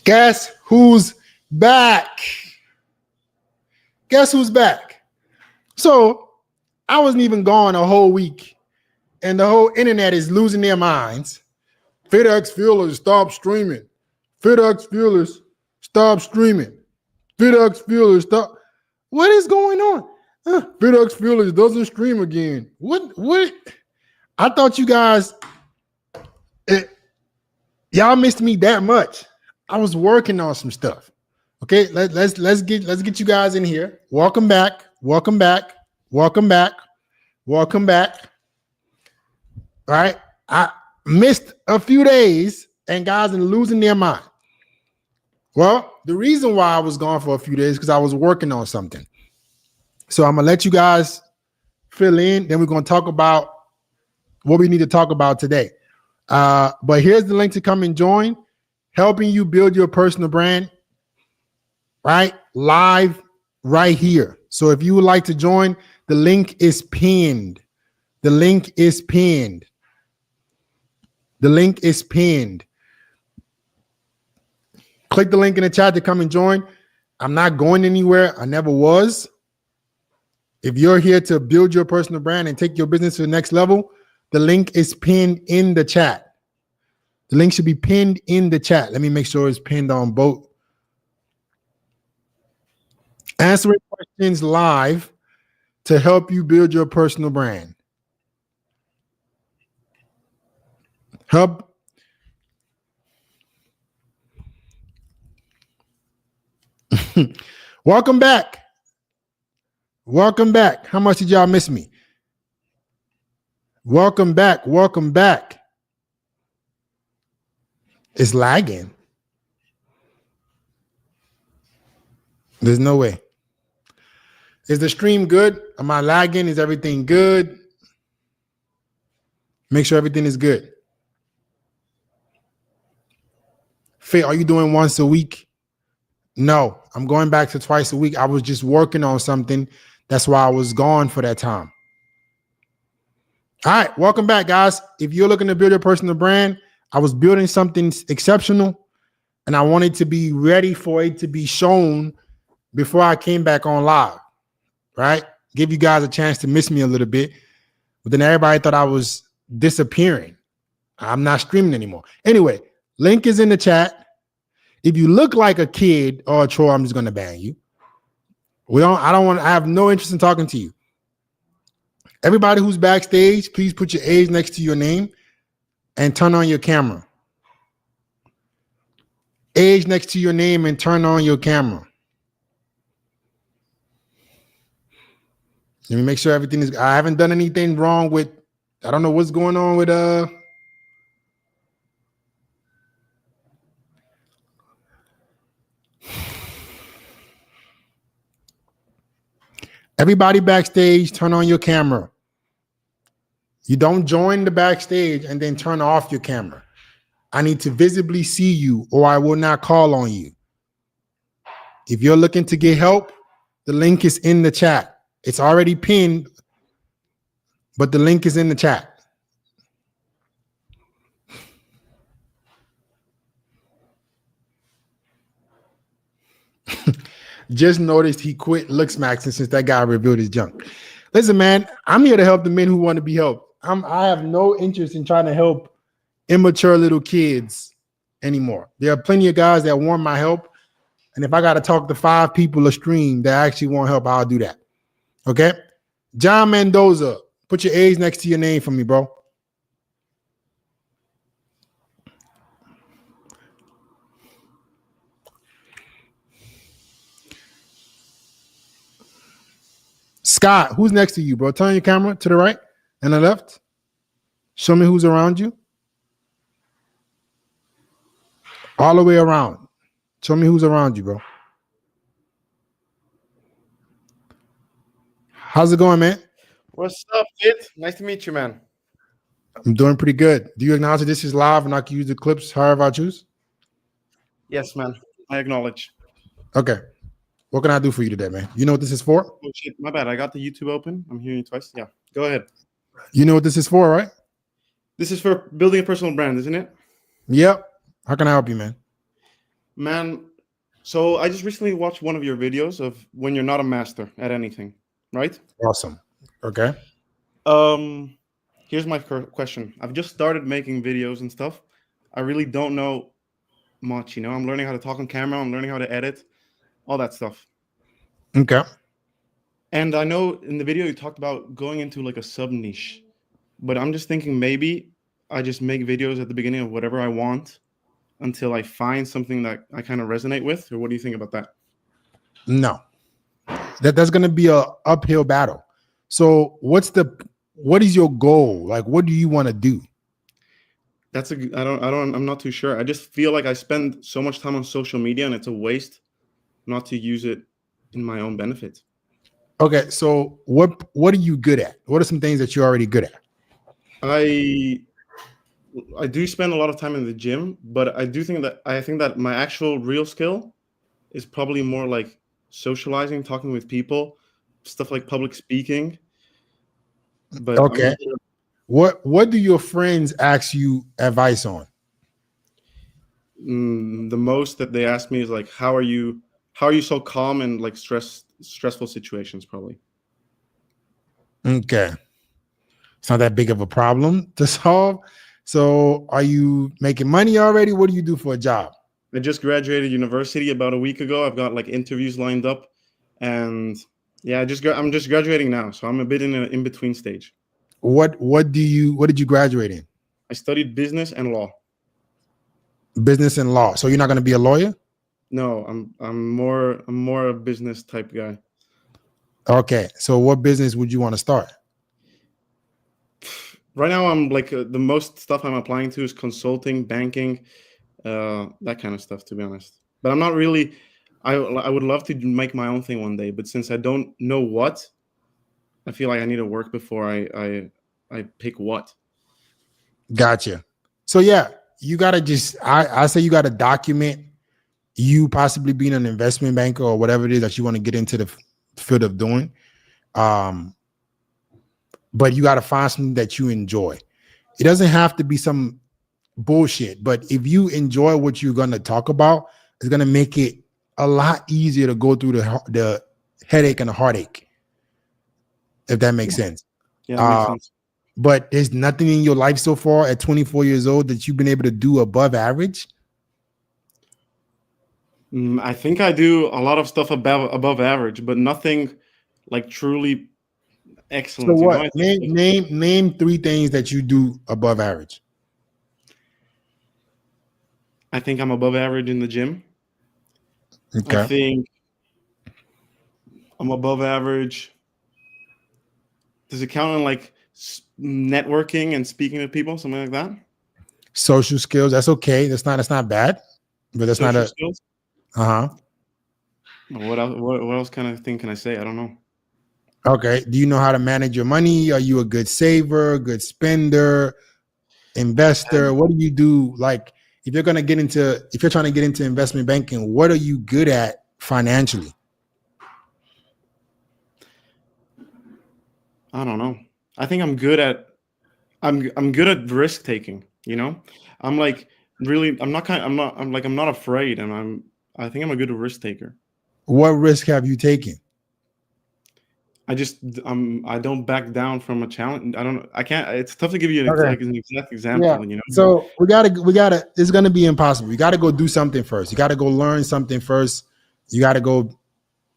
Guess who's back? Guess who's back? So I wasn't even gone a whole week, and the whole internet is losing their minds. Fitx Feelers, stop streaming. Fitx Feelers, stop streaming. Fitx Feelers, stop. What is going on? Fitx Feelers doesn't stream again. What? I thought you guys, y'all missed me that much. I was working on some stuff. Okay, let's get you guys in here. Welcome back. Welcome back. Welcome back. Welcome back. All right. I missed a few days and guys are losing their mind. Well, the reason why I was gone for a few days because I was working on something. So I'm gonna let you guys fill in. Then we're gonna talk about what we need to talk about today. But here's the link to come and join. Helping you build your personal brand, right? Live right here. So if you would like to join, the link is pinned. The link is pinned. The link is pinned. Click the link in the chat to come and join. I'm not going anywhere. I never was. If you're here to build your personal brand and take your business to the next level, the link is pinned in the chat. The link should be pinned in the chat. Let me make sure it's pinned on both. Answering questions live to help you build your personal brand. Help. Welcome back. Welcome back. How much did y'all miss me? Welcome back. Welcome back. It's lagging. There's no way. Is the stream good? Am I lagging? Is everything good? Make sure everything is good. Faye, are you doing once a week? No, I'm going back to twice a week. I was just working on something. That's why I was gone for that time. All right, welcome back, guys. If you're looking to build your personal brand, I was building something exceptional and I wanted to be ready for it to be shown before I came back on live, right? Give you guys a chance to miss me a little bit, but then everybody thought I was disappearing. I'm not streaming anymore. Anyway, link is in the chat. If you look like a kid or a troll, I'm just going to ban you. I have no interest in talking to you. Everybody who's backstage, please put your age next to your name and turn on your camera. Age next to your name and turn on your camera. Let me make sure everything is. I haven't done anything wrong with. I don't know what's going on with Everybody backstage, turn on your camera. You don't join the backstage and then turn off your camera. I need to visibly see you or I will not call on you. If you're looking to get help, the link is in the chat. It's already pinned, but the link is in the chat. Just noticed he quit Looks Maxing since that guy revealed his junk. Listen, man, I'm here to help the men who want to be helped. I have no interest in trying to help immature little kids anymore. There are plenty of guys that want my help. And if I got to talk to 5 people a stream that actually want help, I'll do that. Okay? John Mendoza, put your age next to your name for me, bro. Scott, who's next to you, bro? Turn your camera to the right and the left. Show me who's around you. All the way around. Show me who's around you, bro. How's it going, man? What's up, Fit? Nice to meet you, man. I'm doing pretty good. Do you acknowledge that this is live and I can use the clips however I choose? Yes, man. I acknowledge. Okay. What can I do for you today, man? You know what this is for? Oh, shit. My bad. I got the YouTube open. I'm hearing you twice. Yeah. Go ahead. You know what this is for, right? This is for building a personal brand, isn't it? Yep. How can I help you, man? Man, so I just recently watched one of your videos of when you're not a master at anything, right? Awesome. Okay. Um, Here's my question. I've just started making videos and stuff. I really don't know much, I'm learning how to talk on camera, I'm learning how to edit, all that stuff. Okay. And I know in the video you talked about going into like a sub niche, but I'm just thinking maybe I just make videos at the beginning of whatever I want until I find something that I kind of resonate with. Or what do you think about that? No, that's going to be a uphill battle. So what is your goal? Like, what do you want to do? I'm not too sure. I just feel like I spend so much time on social media and it's a waste not to use it in my own benefit. Okay. So what are you good at? What are some things that you're already good at? I do spend a lot of time in the gym, but I think that my actual real skill is probably more like socializing, talking with people, stuff like public speaking. But I'm Okay. not sure. What do your friends ask you advice on? The most that they ask me is like, how are you so calm in like stressful situations? Probably. Okay. It's not that big of a problem to solve. So are you making money already? What do you do for a job? I just graduated university about a week ago. I've got like interviews lined up, and yeah, I'm just graduating now, so I'm a bit in an in between stage. What did you graduate in? I studied business and law. Business and law. So you're not going to be a lawyer? No, I'm more a business type guy. Okay. So what business would you want to start? Right now, I'm like the most stuff I'm applying to is consulting, banking, that kind of stuff. To be honest, but I'm not really. I would love to make my own thing one day, but since I don't know what, I feel like I need to work before I pick what. Gotcha. So yeah, you gotta just I say you gotta document you possibly being an investment banker or whatever it is that you want to get into the field of doing. But you gotta find something that you enjoy. It doesn't have to be some bullshit, but if you enjoy what you're gonna talk about, it's gonna make it a lot easier to go through the headache and the heartache, if that makes sense. Yeah, that makes sense. But there's nothing in your life so far at 24 years old that you've been able to do above average. I think I do a lot of stuff above average, but nothing like truly So excellent. what? I think Name three things that you do above average. I'm above average in the gym. I Okay. think I'm above average. Does it count on like networking and speaking to people, something like that? Social skills. That's okay. That's not bad. But that's not Social a skills. uh-huh. What else? What else kind of thing can I say? I don't know. Okay. Do you know how to manage your money? Are you a good saver, good spender, investor? What do you do? Like if you're trying to get into investment banking, what are you good at financially? I don't know. I think I'm good at I'm good at risk taking, I'm like really I'm not afraid, and I think I'm a good risk taker. What risk have you taken? I don't back down from a challenge. I can't. It's tough to give you Okay. an exact Yeah. example. So we gotta, it's gonna be impossible. You gotta go do something first. You gotta go learn something first. You gotta go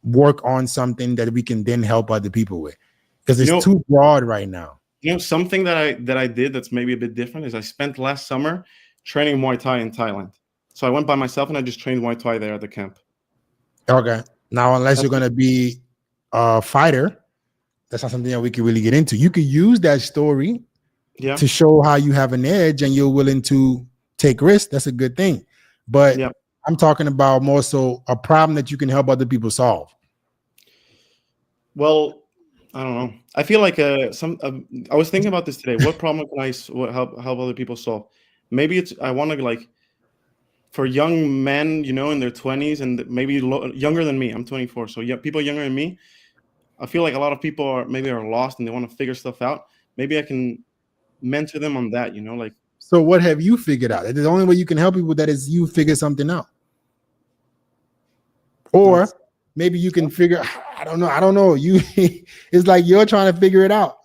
work on something that we can then help other people with. Because it's too broad right now. Something that I did that's maybe a bit different is I spent last summer training Muay Thai in Thailand. So I went by myself and I just trained Muay Thai there at the camp. Okay. Now, unless you're gonna be a fighter, that's not something that we can really get into. You could use that story to show how you have an edge and you're willing to take risks. That's a good thing. But I'm talking about more so a problem that you can help other people solve. Well, I don't know. I feel like I was thinking about this today. What problem can I help other people solve? Maybe I want to like for young men, in their 20s and maybe younger than me. I'm 24, so people younger than me. I feel like a lot of people are lost and they want to figure stuff out. Maybe I can mentor them on that, like. So what have you figured out? The only way you can help people with that is you figure something out. Or That's maybe you can figure, I don't know. You it's like you're trying to figure it out.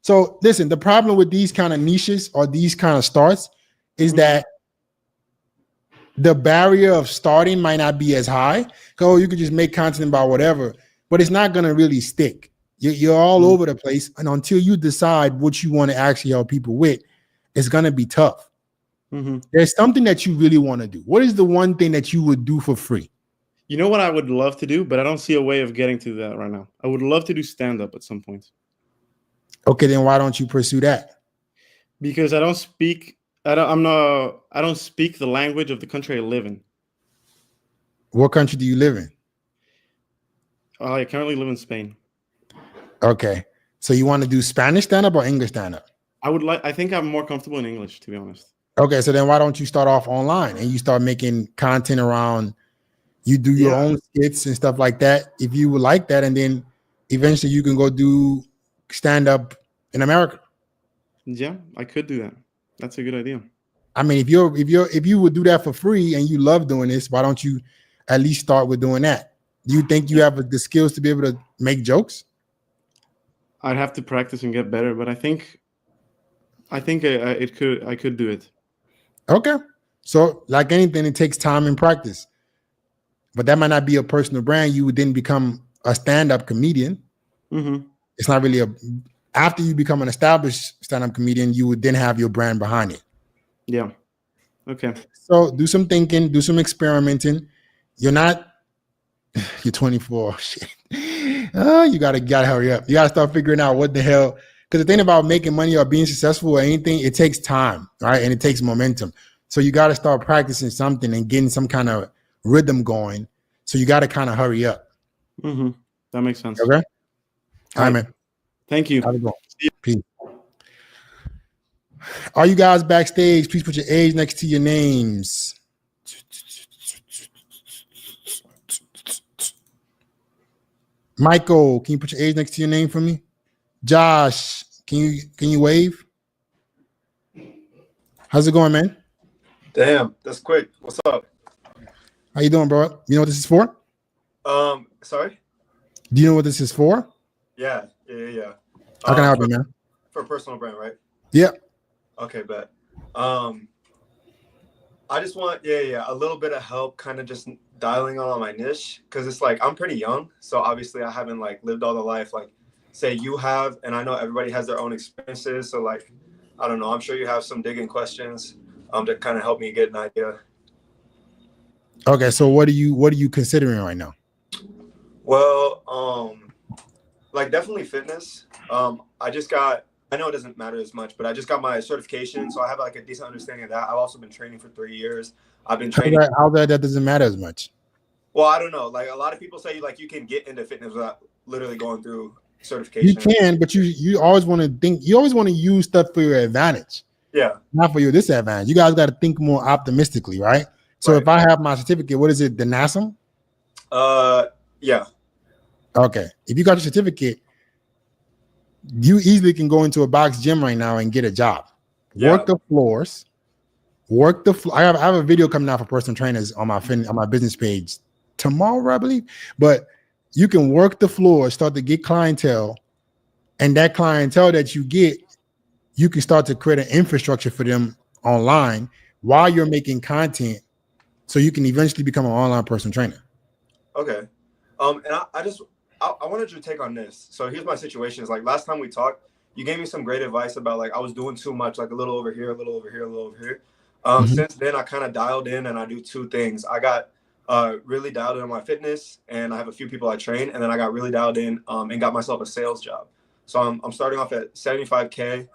So listen, the problem with these kind of niches or these kind of starts is that the barrier of starting might not be as high. So you could just make content about whatever, but it's not going to really stick. You're all over the place. And until you decide what you want to actually help people with, it's going to be tough. There's something that you really want to do. What is the one thing that you would do for free? You know what I would love to do, but I don't see a way of getting to that right now. I would love to do stand-up at some point. Okay, then why don't you pursue that? Because I don't speak I don't speak the language of the country I live in. What country do you live in? I currently live in Spain. Okay. So you want to do Spanish stand-up or English stand-up? I think I'm more comfortable in English, to be honest. Okay, so then why don't you start off online and you start making content around, you do your own skits and stuff like that, if you would like that, and then eventually you can go do stand-up in America. Yeah, I could do that. That's a good idea. I mean, if you would do that for free and you love doing this, why don't you at least start with doing that? Do you think you have the skills to be able to make jokes? I'd have to practice and get better, but I think I could do it. Okay. So like anything, it takes time and practice. But that might not be a personal brand. You would then become a stand-up comedian. It's not really after you become an established stand-up comedian, you would then have your brand behind it. Yeah. Okay. So do some thinking, do some experimenting. You're 24. Shit. You gotta hurry up. You gotta start figuring out what the hell. Because the thing about making money or being successful or anything, it takes time, right? And it takes momentum. So you got to start practicing something and getting some kind of rhythm going. So you got to kind of hurry up. That makes sense. Okay. All right, man. Thank you. Have a good one. Peace. Are you guys backstage? Please put your age next to your names. Michael, can you put your age next to your name for me? Josh, can you wave? How's it going, man? Damn, that's quick. What's up? How you doing, bro? You know what this is for? Sorry? Do you know what this is for? Yeah. How can I help you, man? For a personal brand, right? Yeah. Okay, bet. I just want, a little bit of help kind of just dialing on my niche, because it's like I'm pretty young, so obviously I haven't like lived all the life like say you have, and I know everybody has their own experiences, so like I don't know, I'm sure you have some digging questions to kind of help me get an idea. Okay, so what are you considering right now? Well, like definitely fitness. I know it doesn't matter as much, but I just got my certification, so I have like a decent understanding of that. I've also been training for 3 years. I've been training. How that doesn't matter as much? Well, I don't know. Like a lot of people say, like you can get into fitness without literally going through certification. You can, but you always want to think. You always want to use stuff for your advantage. Yeah. Not for your disadvantage. You guys got to think more optimistically, right? So Right. If I have my certificate, what is it? The NASM? Yeah. Okay. If you got your certificate, you easily can go into a box gym right now and get a job. Yeah. Work the floors. I have a video coming out for personal trainers on my business page tomorrow, I believe. But you can work the floor, start to get clientele, and that clientele that you get, you can start to create an infrastructure for them online while you're making content, so you can eventually become an online personal trainer. Okay. And I wanted your take on this. So here's my situation. Is like last time we talked, you gave me some great advice about like I was doing too much, like a little over here, a little over here, a little over here. Since then, I kind of dialed in and I do two things. I got really dialed in on my fitness, and I have a few people I train, and then I got really dialed in and got myself a sales job. So I'm starting off at 75K.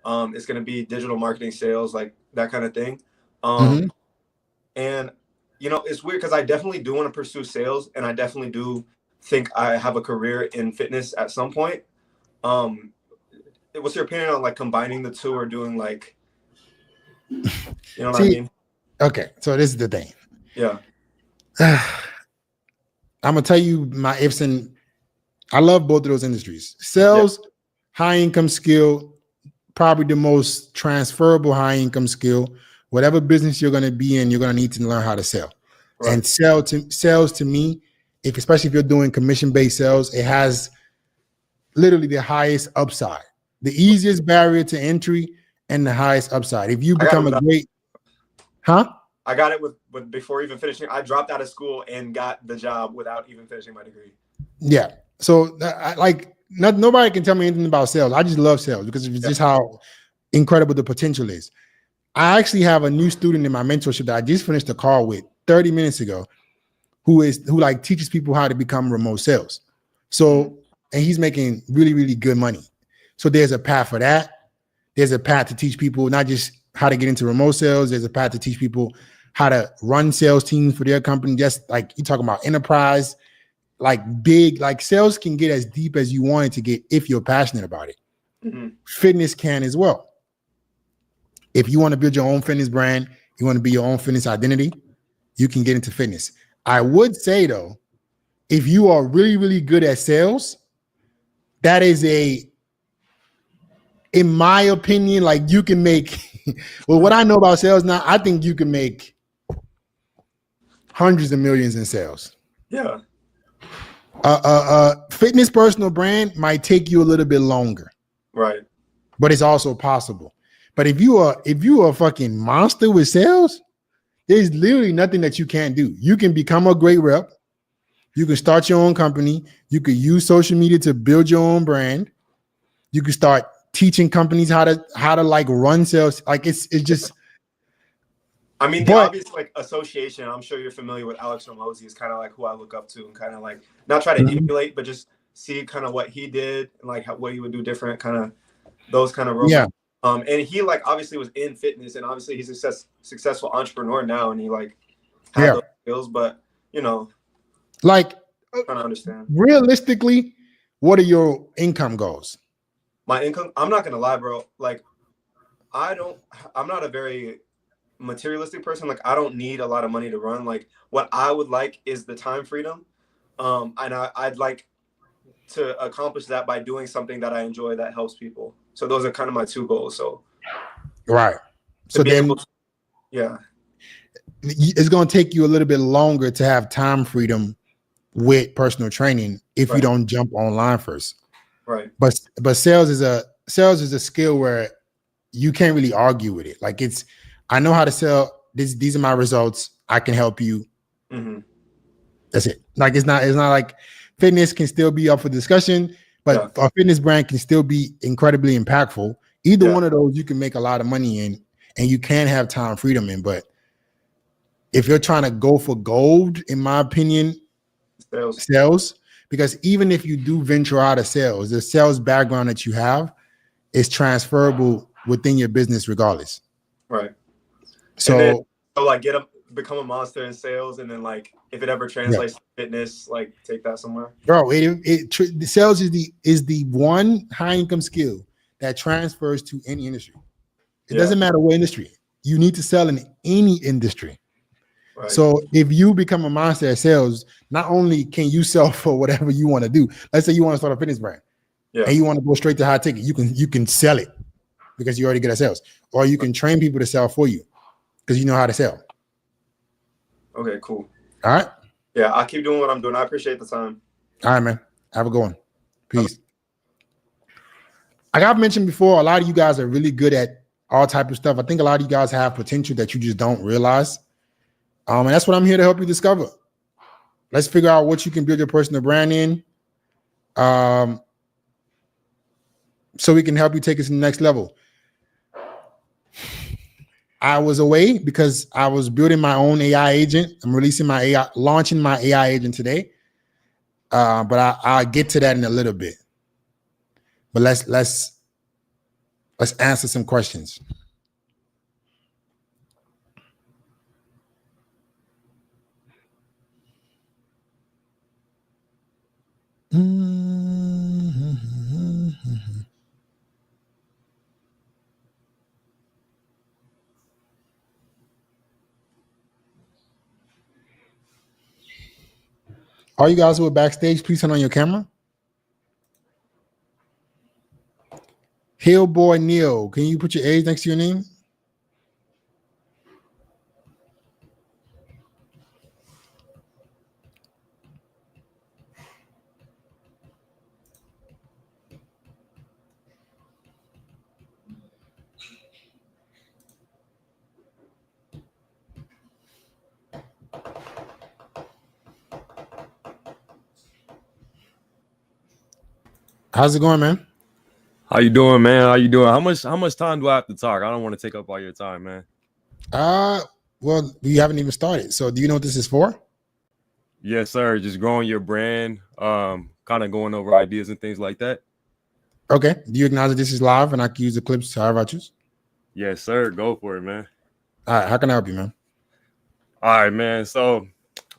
It's going to be digital marketing, sales, like that kind of thing. And you know, it's weird because I definitely do want to pursue sales, and I definitely do think I have a career in fitness at some point. What's your opinion on like combining the two or doing like, you know what I mean? Okay, so this is the thing. Yeah. I'm gonna tell you my ifs and I love both of those industries. Sales, high income skill, probably the most transferable high income skill. Whatever business you're gonna be in, you're gonna need to learn how to sell. Right. And sales to me especially if you're doing commission-based sales, it has literally the highest upside, the easiest barrier to entry, and the highest upside. If you become a great, I got it with before even finishing. I dropped out of school and got the job without even finishing my degree. Yeah. So nobody can tell me anything about sales. I just love sales because it's just how incredible the potential is. I actually have a new student in my mentorship that I just finished a call with 30 minutes ago, who like teaches people how to become remote sales. So, and he's making really, really good money. So there's a path for that. There's a path to teach people not just how to get into remote sales. There's a path to teach people how to run sales teams for their company. Just like you're talking about enterprise, like big, like sales can get as deep as you want it to get if you're passionate about it. Mm-hmm. Fitness can as well. If you want to build your own fitness brand, you want to be your own fitness identity, you can get into fitness. I would say though, if you are really, really good at sales, that is in my opinion, like you can make, well, what I know about sales now, I think you can make hundreds of millions in sales. Yeah. Fitness personal brand might take you a little bit longer. Right. But it's also possible. But if you are a fucking monster with sales, there's literally nothing that you can't do. You can become a great rep. You can start your own company. You could use social media to build your own brand. You can start teaching companies how to like run sales. Like it's just. I mean, the obvious like association. I'm sure you're familiar with Alex Hormozi is kind of like who I look up to and kind of like not try to emulate, but just see kind of what he did and like what he would do different, kind of those kind of roles. Yeah. And he like obviously was in fitness, and obviously he's a successful entrepreneur now, and he like had those skills. But you know, like I'm trying to understand realistically, what are your income goals? My income, I'm not gonna lie, bro. Like, I'm not a very materialistic person. Like, I don't need a lot of money to run. Like, what I would like is the time freedom. And I'd like to accomplish that by doing something that I enjoy that helps people. So those are kind of my two goals. So right. So then it's going to take you a little bit longer to have time freedom with personal training if you don't jump online first. Right. But sales is a skill where you can't really argue with it. Like I know how to sell. These are my results. I can help you. Mm-hmm. That's it. Like it's not like fitness can still be up for discussion, but a fitness brand can still be incredibly impactful. Either one of those you can make a lot of money in, and you can have time freedom in. But if you're trying to go for gold, in my opinion, sales, because even if you do venture out of sales, the sales background that you have is transferable within your business regardless. Right. So like become a monster in sales, and then like if it ever translates to fitness, like take that somewhere. Bro, the sales is the one high income skill that transfers to any industry. It doesn't matter what industry. You need to sell in any industry. Right. So if you become a monster at sales, not only can you sell for whatever you want to do. Let's say you want to start a fitness brand, and you want to go straight to high ticket. You can sell it because you're already good at sales, or you can train people to sell for you because you know how to sell. Okay, cool. All right. Yeah, I'll keep doing what I'm doing. I appreciate the time. All right, man. Have a good one. Peace. Like I've mentioned before, a lot of you guys are really good at all type of stuff. I think a lot of you guys have potential that you just don't realize. And that's what I'm here to help you discover. Let's figure out what you can build your personal brand in. So we can help you take it to the next level. I was away because I was building my own AI agent. I'm launching my AI agent today. But I'll get to that in a little bit. But let's answer some questions. All you guys who are backstage, please turn on your camera. Hillboy Neil, can you put your age next to your name? How's it going, man? How you doing, man? How you doing? How much time do I have to talk? I don't want to take up all your time, man. Well, we haven't even started. So do you know what this is for? Yes, sir. Just growing your brand, kind of going over ideas and things like that. Okay. Do you acknowledge this is live and I can use the clips however I choose? Yes, sir. Go for it, man. All right. How can I help you, man? All right, man. So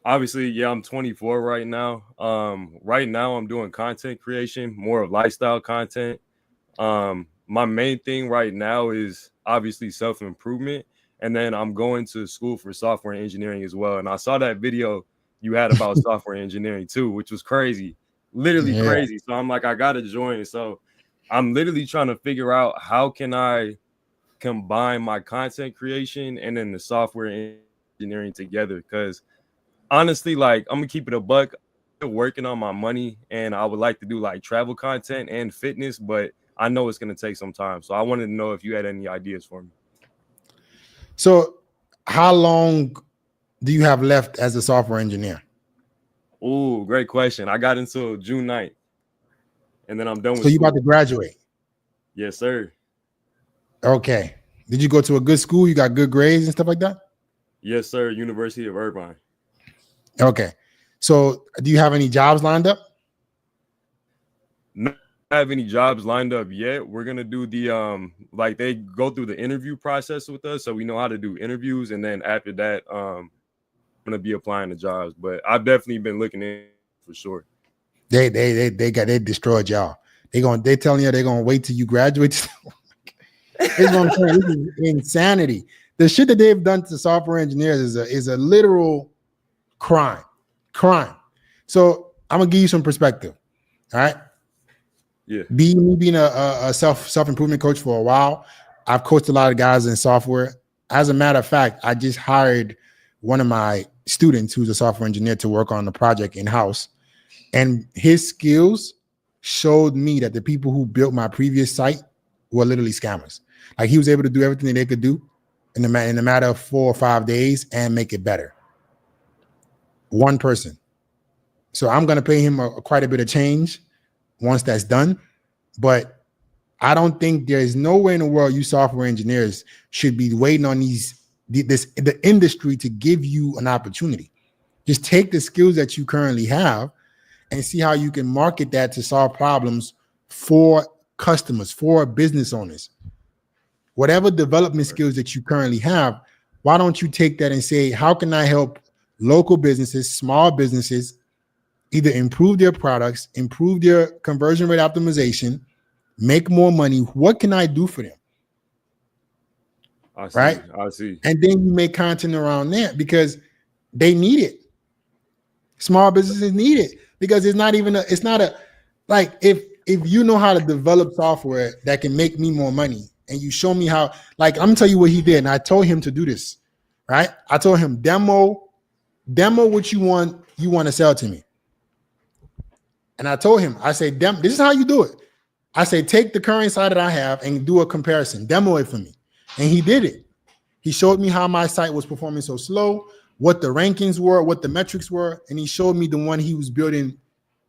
obviously, yeah, I'm 24 right now. Right now I'm doing content creation, more of lifestyle content. My main thing right now is obviously self-improvement. And then I'm going to school for software engineering as well. And I saw that video you had about software engineering too, which was crazy, literally crazy. So I'm like, I got to join. So I'm literally trying to figure out how can I combine my content creation and then the software engineering together. Because honestly, like, I'm gonna keep it a buck. I'm still working on my money and I would like to do like travel content and fitness, but I know it's gonna take some time. So I wanted to know if you had any ideas for me. So how long do you have left as a software engineer? Oh, great question. I got until June 9th. And then I'm done with So you school. about to graduate? Yes, sir. Okay. Did you go to a good school? You got good grades and stuff like that? Yes, sir. University of Irvine. Okay. So do you have any jobs lined up? Not have any jobs lined up yet. We're gonna do the like they go through the interview process with us, so we know how to do interviews, and then after that, I'm gonna be applying to jobs. But I've definitely been looking in for sure. They destroyed y'all. They telling you they're gonna wait till you graduate. This is what I'm saying. This is insanity. The shit that they've done to software engineers is a literal crime. So I'm gonna give you some perspective. All right. Yeah. Me being a self-improvement coach for a while, I've coached a lot of guys in software. As a matter of fact, I just hired one of my students who's a software engineer to work on the project in-house. And his skills showed me that the people who built my previous site were literally scammers. Like, he was able to do everything that they could do in a matter of 4 or 5 days and make it better. One person. So I'm going to pay him quite a bit of change once that's done. But I don't think there's nowhere in the world you software engineers should be waiting on the industry to give you an opportunity. Just take the skills that you currently have and see how you can market that to solve problems for customers, for business owners. Whatever development skills that you currently have, why don't you take that and say, how can I help local businesses, small businesses, either improve their products, improve their conversion rate optimization, make more money? What can I do for them? I see. Right? I see. And then you make content around that because they need it. Small businesses need it because it's not like if you know how to develop software that can make me more money and you show me how, like, I'm gonna tell you what he did. And I told him to do this, right? I told him demo what you want to sell to me. And I told him, I say, this is how you do it. I say, take the current site that I have and do a comparison, demo it for me. And he did it. He showed me how my site was performing so slow, what the rankings were, what the metrics were, and he showed me the one he was building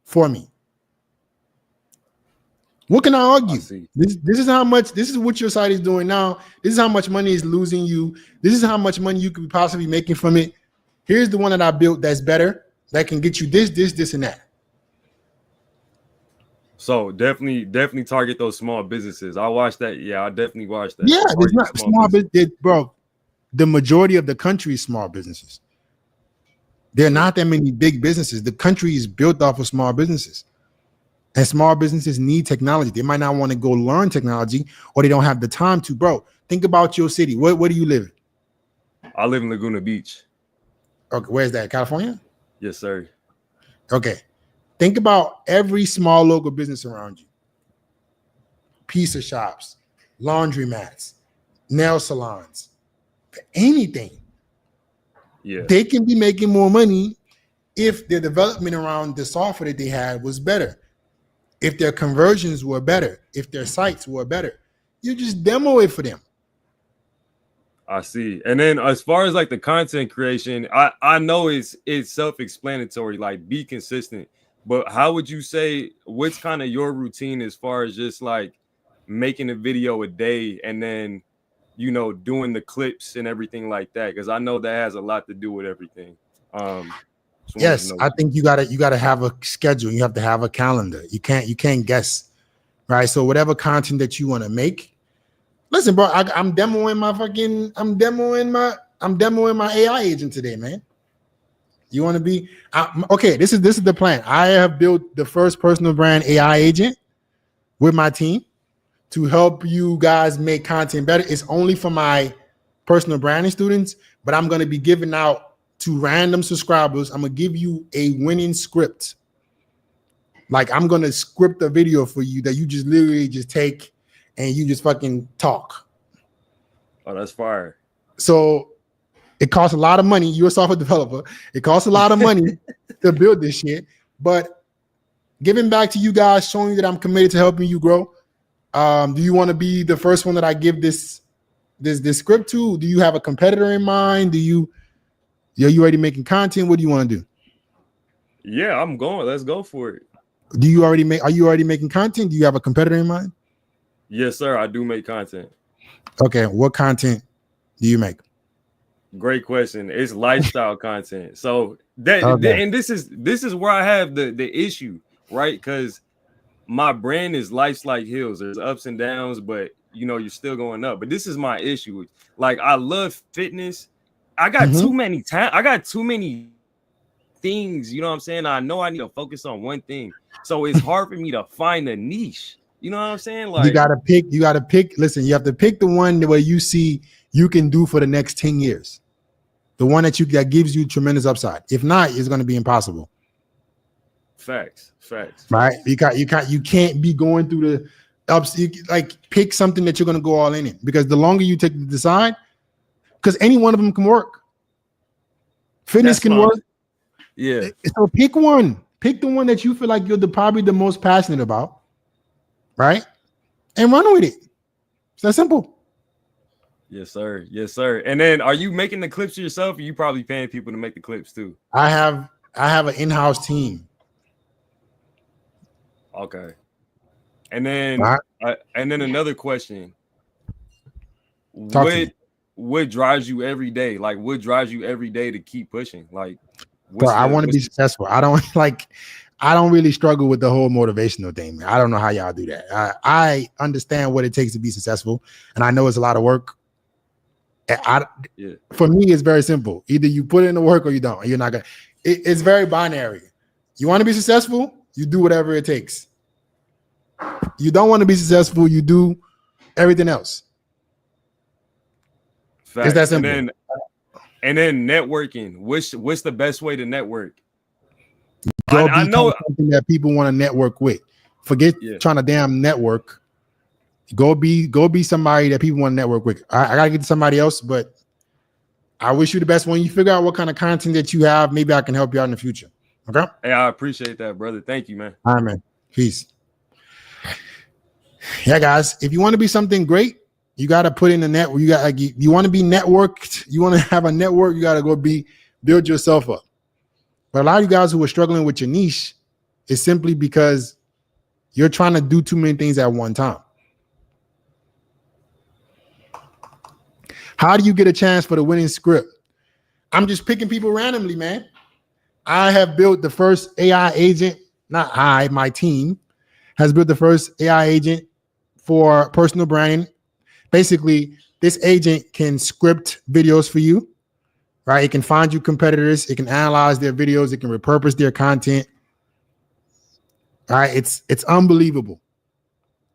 for me. What can I argue? This is what your site is doing now. This is how much money is losing you. This is how much money you could possibly be making from it. Here's the one that I built that's better, that can get you this, and that. So definitely target those small businesses. I watched that. Yeah, I definitely watched that. Yeah, there's not small business, bro. The majority of the country is small businesses. There are not that many big businesses. The country is built off of small businesses. And small businesses need technology. They might not want to go learn technology, or they don't have the time to. Bro, think about your city. Where do you live? I live in Laguna Beach. Okay, where's that? California? Yes, sir. Okay. Think about every small local business around you. Pizza shops, laundromats, nail salons, anything. Yeah. They can be making more money if their development around the software that they had was better, if their conversions were better, if their sites were better. You just demo it for them. I see. And then as far as like the content creation, I know it's self-explanatory. Like, be consistent. But how would you say what's kind of your routine as far as just like making a video a day and then doing the clips and everything like that? Because I know that has a lot to do with everything. Yes, I think you gotta have a schedule. You have to have a calendar. You can't guess, right? So whatever content that you want to make, listen, bro. I'm demoing my AI agent today, man. You want to be okay? This is the plan. I have built the first personal brand AI agent with my team to help you guys make content better. It's only for my personal branding students, but I'm going to be giving out to random subscribers. I'm going to give you a winning script. Like I'm going to script a video for you that you just literally just take and you just fucking talk. Oh, that's fire. So it costs a lot of money. You're a software developer. It costs a lot of money to build this shit, but giving back to you guys, showing you that I'm committed to helping you grow. Do you want to be the first one that I give this script to? Do you have a competitor in mind? Are you already making content? What do you want to do? Yeah, I'm going. Let's go for it. Are you already making content? Do you have a competitor in mind? Yes, sir. I do make content. Okay. What content do you make? Great question. It's lifestyle content. So and this is where I have the issue, right? Because my brand is life's like hills. There's ups and downs, but you're still going up. But this is my issue. Like I love fitness. I got too many I got too many things. You know what I'm saying? I know I need to focus on one thing. So it's hard for me to find a niche. You know what I'm saying? Like you gotta pick. Listen, you have to pick the one where you see you can do for the next 10 years. The one that gives you tremendous upside. If not, it's going to be impossible. Facts. Right? You can't be going through the ups. Like pick something that you're going to go all in because the longer you take to decide, because any one of them can work. Fitness can work. Yeah. So pick one. Pick the one that you feel like you're probably the most passionate about. Right? And run with it. It's that simple. Yes, sir. And then are you making the clips yourself or you probably paying people to make the clips too? I have an in-house team. Okay. And then another question. What drives you every day? Like what drives you every day to keep pushing? Like I want to be successful. I don't really struggle with the whole motivational thing, man. I don't know how y'all do that. I understand what it takes to be successful, and I know it's a lot of work. For me, it's very simple. Either you put in the work or you don't. You're not gonna. It's very binary. You want to be successful, you do whatever it takes. You don't want to be successful, you do everything else. Fact. It's that simple. And then networking. What's the best way to network? I know something that people want to network with. Forget trying to damn network. Go be somebody that people want to network with. I gotta get to somebody else, but I wish you the best. When you figure out what kind of content that you have, maybe I can help you out in the future. Okay. Hey, I appreciate that, brother. Thank you, man. All right, man. Peace. Yeah, guys. If you want to be something great, you got to put in the net. You want to be networked. You want to have a network. You got to build yourself up. But a lot of you guys who are struggling with your niche is simply because you're trying to do too many things at one time. How do you get a chance for the winning script? I'm just picking people randomly, man. I have built the first AI agent. Not I, my team has built the first AI agent for personal branding. Basically, this agent can script videos for you, right? It can find you competitors. It can analyze their videos. It can repurpose their content. All right, it's unbelievable.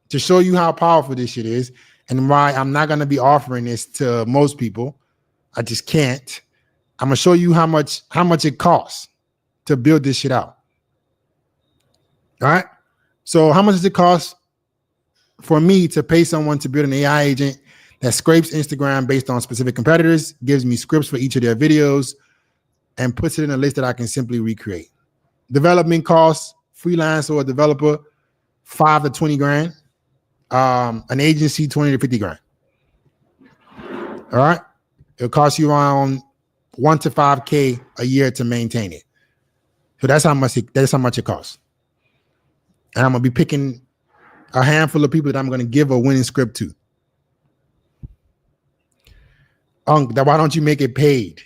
To show you how powerful this shit is and why I'm not going to be offering this to most people. I just can't. I'm going to show you how much it costs to build this shit out. All right. So how much does it cost for me to pay someone to build an AI agent that scrapes Instagram based on specific competitors, gives me scripts for each of their videos, and puts it in a list that I can simply recreate? Development costs, freelance or a developer, $5 to 20 grand. An agency, 20 to 50 grand. All right. It'll cost you around $1 to $5K a year to maintain it. So that's how much it costs. And I'm gonna be picking a handful of people that I'm gonna give a winning script to. Why don't you make it paid?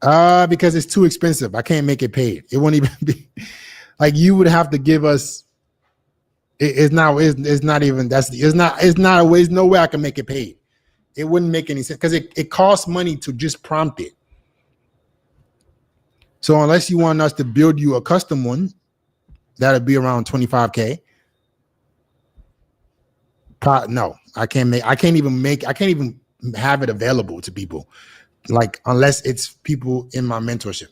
Because it's too expensive. I can't make it paid. It won't even be like you would have to give us. It's not even a way. There's no way I can make it paid. It wouldn't make any sense because it costs money to just prompt it. So unless you want us to build you a custom one, that'd be around $25K. No, I can't even have it available to people, like unless it's people in my mentorship.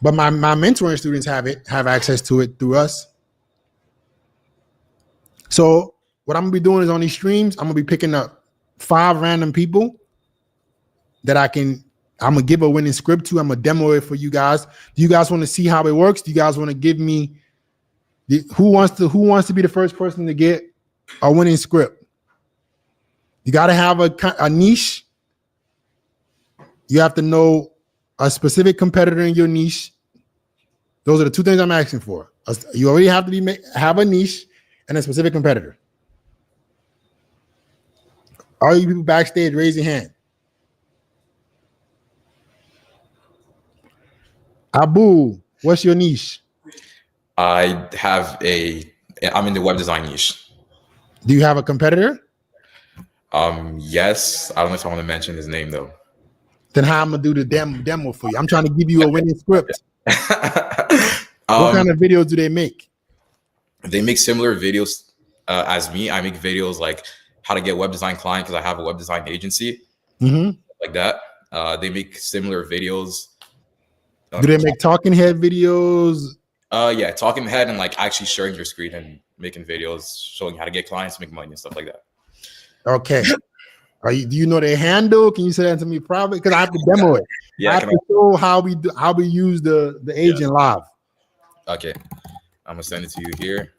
But my mentoring students have access to it through us. So what I'm gonna be doing is on these streams, I'm gonna be picking up 5 random people that I'm gonna give a winning script to. I'm gonna demo it for you guys. Do you guys want to see how it works? Do you guys want to give me who wants to be the first person to get a winning script? You got to have a niche. You have to know a specific competitor in your niche. Those are the 2 things I'm asking for. You already have to have a niche and a specific competitor. All you people backstage, raise your hand. Abu, what's your niche? I'm in the web design niche. Do you have a competitor? Yes. I don't know if I want to mention his name though. Then how I'm gonna do the demo for you? I'm trying to give you a winning script. What kind of videos do they make? They make similar videos as me. I make videos like how to get web design client because I have a web design agency, like that. They make similar videos. Do they make talking head videos? Yeah, talking head and like actually sharing your screen and making videos showing how to get clients, make money and stuff like that. Okay. Do you know their handle? Can you say that to me privately? Because I have to demo it. Yeah, I have to show how we use the agent live. Okay, I'm gonna send it to you here.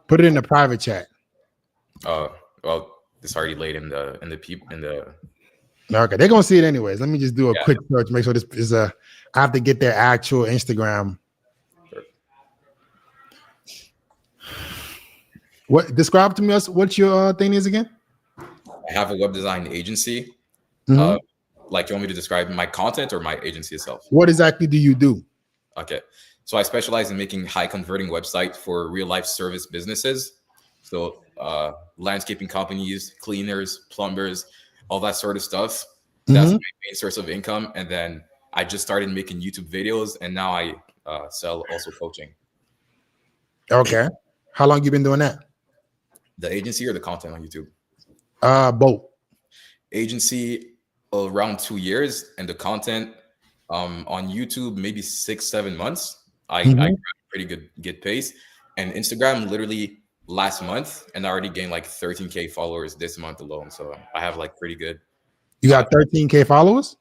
Put it in the private chat. Well, it's already laid in the. Okay, they're gonna see it anyways. Let me just do a quick search. Make sure this is I have to get their actual Instagram. What describe to me what your thing is again? I have a web design agency. Like, you want me to describe my content or my agency itself? What exactly do you do? Okay, so I specialize in making high converting websites for real life service businesses. So landscaping companies, cleaners, plumbers, all that sort of stuff. That's my main source of income. And then I just started making YouTube videos, and now I sell also coaching. Okay, how long you been doing that? The agency or the content on YouTube? Both. Agency around 2 years, and the content on YouTube maybe 6-7 months. I got pretty good pace, and Instagram literally last month, and I already gained like 13K followers this month alone. So I have like pretty good. You got 13K followers?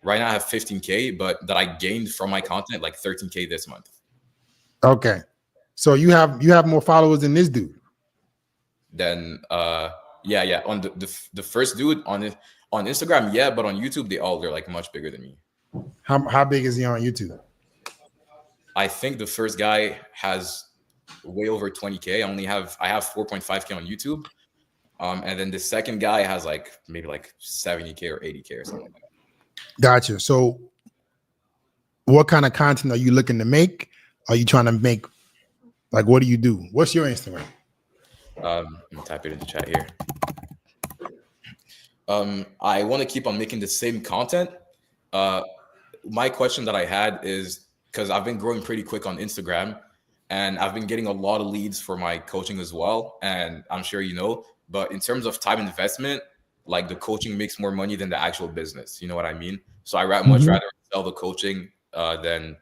Right now I have 15K, but that I gained from my content like 13K this month. Okay, so you have more followers than this dude. Then yeah. On the first dude on Instagram, yeah, but on YouTube they're like much bigger than me. How big is he on YouTube? I think the first guy has way over 20K. I have 4.5K on YouTube. And then the second guy has like maybe like 70K or 80K or something like that. Gotcha. So what kind of content are you looking to make? Are you trying to make, like, what do you do? What's your Instagram? I'm gonna type it in the chat here. I want to keep on making the same content. My question that I had is, because I've been growing pretty quick on Instagram, and I've been getting a lot of leads for my coaching as well. And I'm sure you know, but in terms of time investment, like the coaching makes more money than the actual business. You know what I mean? So much rather sell the coaching than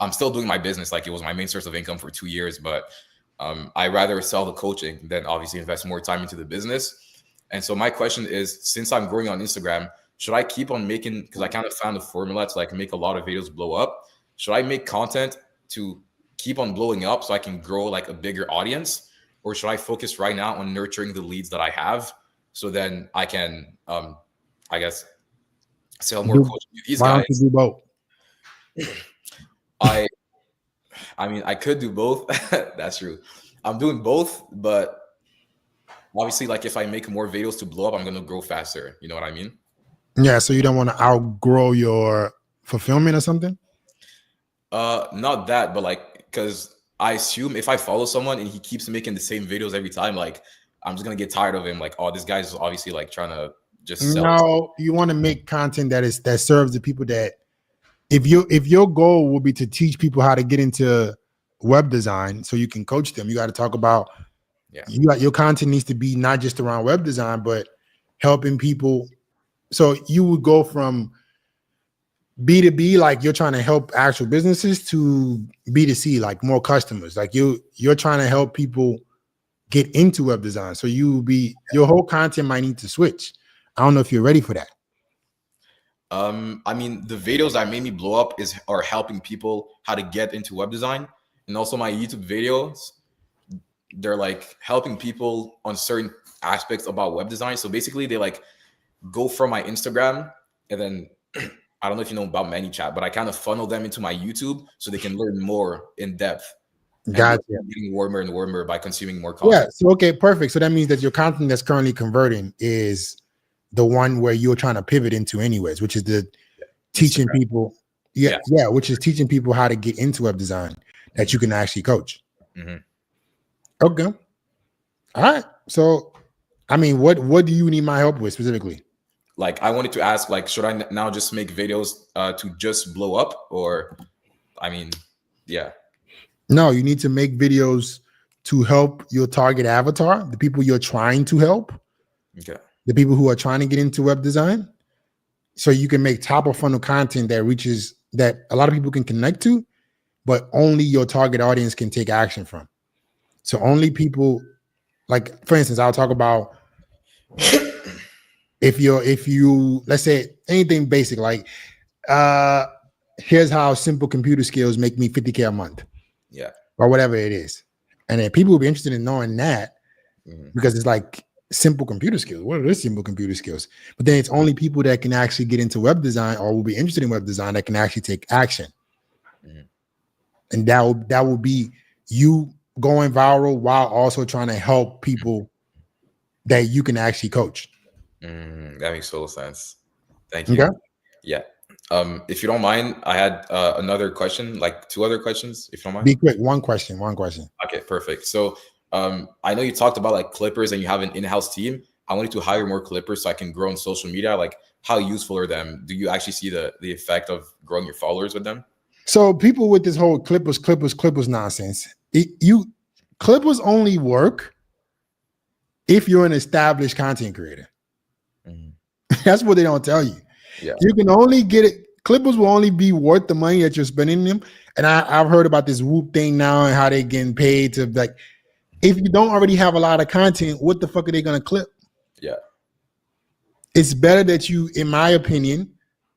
I'm still doing my business. Like, it was my main source of income for 2 years, but I rather sell the coaching than obviously invest more time into the business. And so my question is, since I'm growing on Instagram, should I keep on making, because I kind of found a formula to like make a lot of videos blow up. Should I make content to keep on blowing up so I can grow like a bigger audience? Or should I focus right now on nurturing the leads that I have, so then I can, I guess, sell more Do- coaching to these Why don't guys. you do both? I I mean, I could do both. That's true. I'm doing both, but obviously, like if I make more videos to blow up, I'm gonna grow faster. You know what I mean? Yeah, so you don't want to outgrow your fulfillment or something? Not that, but like because I assume if I follow someone and he keeps making the same videos every time, like I'm just gonna get tired of him. Like, oh, this guy's obviously like trying to just sell. No, you want to make content that serves the people that if your goal will be to teach people how to get into web design so you can coach them, you got to talk about your content needs to be not just around web design, but helping people. So you would go from B2B, like you're trying to help actual businesses, to B2C, like more customers. Like you're trying to help people get into web design. So your whole content might need to switch. I don't know if you're ready for that. I mean, the videos that made me blow up are helping people how to get into web design, and also my YouTube videos. They're like helping people on certain aspects about web design. So basically, they like go from my Instagram, and then I don't know if you know about ManyChat, but I kind of funnel them into my YouTube so they can learn more in depth. Gotcha. And getting warmer and warmer by consuming more Yeah. content. So okay, perfect. So that means that your content that's currently converting is the one where you're trying to pivot into anyways, which is the teaching Instagram. people. Which is teaching people how to get into web design that you can actually coach. Mm-hmm. Okay. All right. So, I mean, what do you need my help with specifically? Like, I wanted to ask, like, should I now just make videos to just blow up, or, I mean, yeah. No, you need to make videos to help your target avatar, the people you're trying to help. Okay. The people who are trying to get into web design. So you can make top of funnel content that a lot of people can connect to, but only your target audience can take action from. So only people, like for instance, I'll talk about if you let's say anything basic, like here's how simple computer skills make me 50K a month. Yeah. Or whatever it is. And then people will be interested in knowing that because it's like simple computer skills. What are those simple computer skills? But then it's only people that can actually get into web design or will be interested in web design that can actually take action. And that will be you going viral while also trying to help people that you can actually coach. That makes total sense. Thank you. Okay. Yeah. If you don't mind, I had another question, like two other questions, if you don't mind. Be quick. One question. Okay, perfect. So I know you talked about like clippers and you have an in-house team. I wanted to hire more clippers so I can grow on social media. Like, how useful are them? Do you actually see the effect of growing your followers with them? So people with this whole clippers nonsense, clippers only work if you're an established content creator. That's what they don't tell you. Yeah. You can only get it. Clippers will only be worth the money that you're spending them. And I've heard about this Whoop thing now and how they're getting paid to, like, if you don't already have a lot of content, what the fuck are they going to clip? Yeah. It's better that you, in my opinion,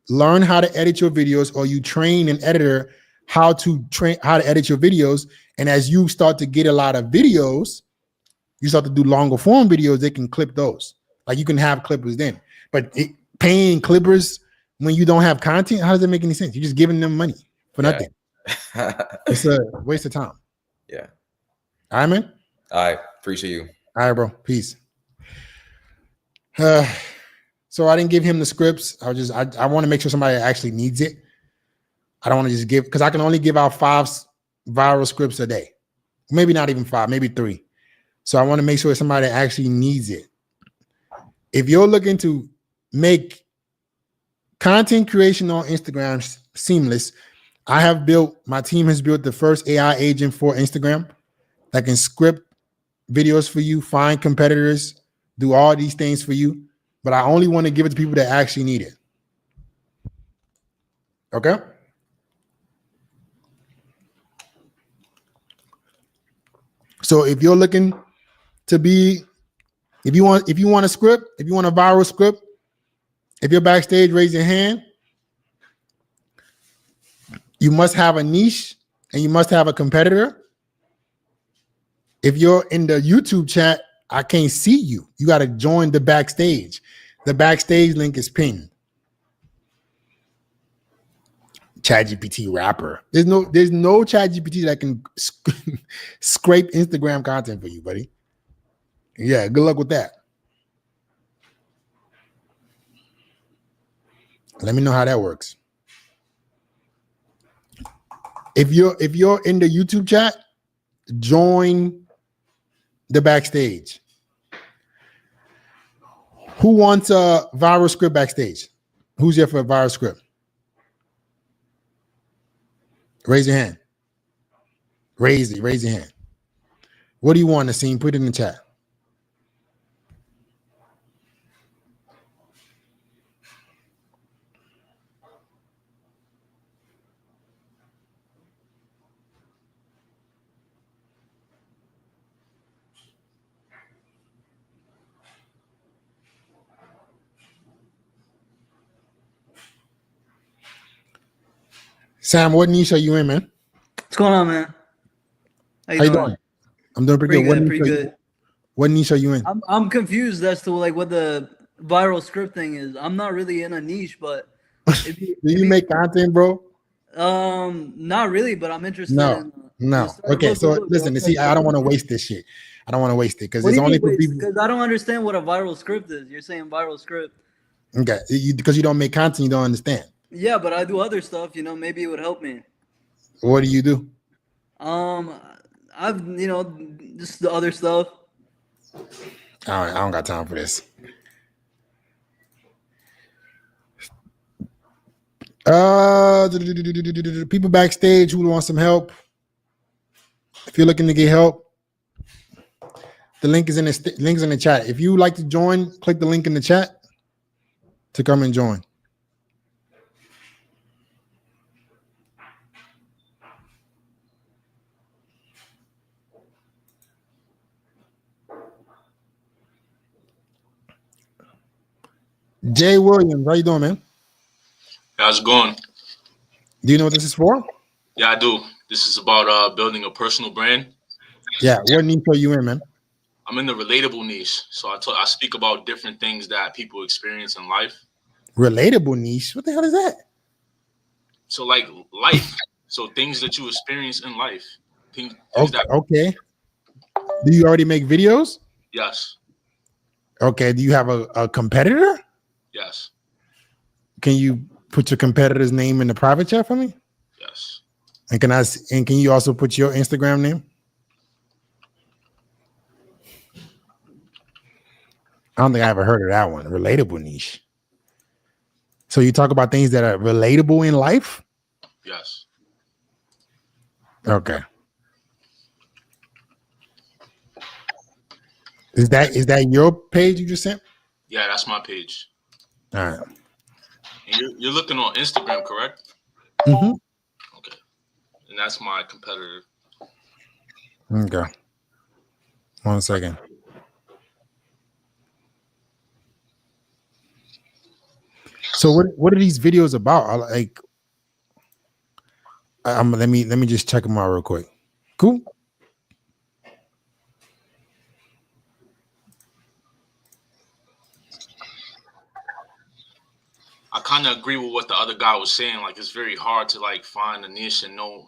learn how to edit your videos, or you train an editor how to edit your videos. And as you start to get a lot of videos, you start to do longer form videos, they can clip those. Like, you can have clippers then. But paying clippers when you don't have content, how does that make any sense? You're just giving them money for nothing. It's a waste of time. Yeah. All right, man. I appreciate you. All right, bro. Peace. So I didn't give him the scripts. I want to make sure somebody actually needs it. I don't want to just give, because I can only give out 5 viral scripts a day. Maybe not even 5, maybe 3. So I want to make sure somebody actually needs it. If you're looking to make content creation on Instagram seamless, my team has built the first AI agent for Instagram that can script videos for you, find competitors, do all these things for you. But I only want to give it to people that actually need it. Okay? So if you're looking to be, if you want a script, if you want a viral script, if you're backstage, raise your hand. You must have a niche and you must have a competitor. If you're in the YouTube chat, I can't see you. You got to join the backstage. The backstage link is pinned. ChatGPT rapper. There's no ChatGPT that can scrape Instagram content for you, buddy. Yeah, good luck with that. Let me know how that works. If you're in the YouTube chat, join the backstage. Who wants a viral script backstage? Who's here for a viral script? Raise your hand. Raise your hand. What do you want to see? Put it in the chat. Sam, what niche are you in, man? What's going on, man? How you doing? I'm doing pretty good. Pretty good. What niche are you in? I'm confused as to like what the viral script thing is. I'm not really in a niche, but Do you make content, bro? Not really, but I'm interested. No. Okay, so listen. See, I don't want to waste this shit. I don't want to waste it because it's only for people. Because I don't understand what a viral script is. You're saying viral script. Okay, because you don't make content, you don't understand. Yeah, but I do other stuff. Maybe it would help me. What do you do? I've just the other stuff. All right, I don't got time for this. People backstage who want some help. If you're looking to get help, the link is in the chat. If you like to join, click the link in the chat to come and join. Jay Williams, how you doing, man? How's it going? Do you know what this is for? Yeah, I do. This is about building a personal brand. Yeah, what niche are you in, man? I'm in the relatable niche. So I speak about different things that people experience in life. Relatable niche? What the hell is that? So like life. So things that you experience in life. Things okay. Do you already make videos? Yes. Okay. Do you have a competitor? Yes. Can you put your competitor's name in the private chat for me? Yes. And can you also put your Instagram name? I don't think I ever heard of that one. Relatable niche. So you talk about things that are relatable in life? Yes. Okay. Is that your page you just sent? Yeah, that's my page. All right. And you're looking on Instagram, correct? Mm-hmm. Okay. And that's my competitor. Okay. 1 second. So what are these videos about? Let me just check them out real quick. Cool. I kind of agree with what the other guy was saying. Like, it's very hard to like find a niche and know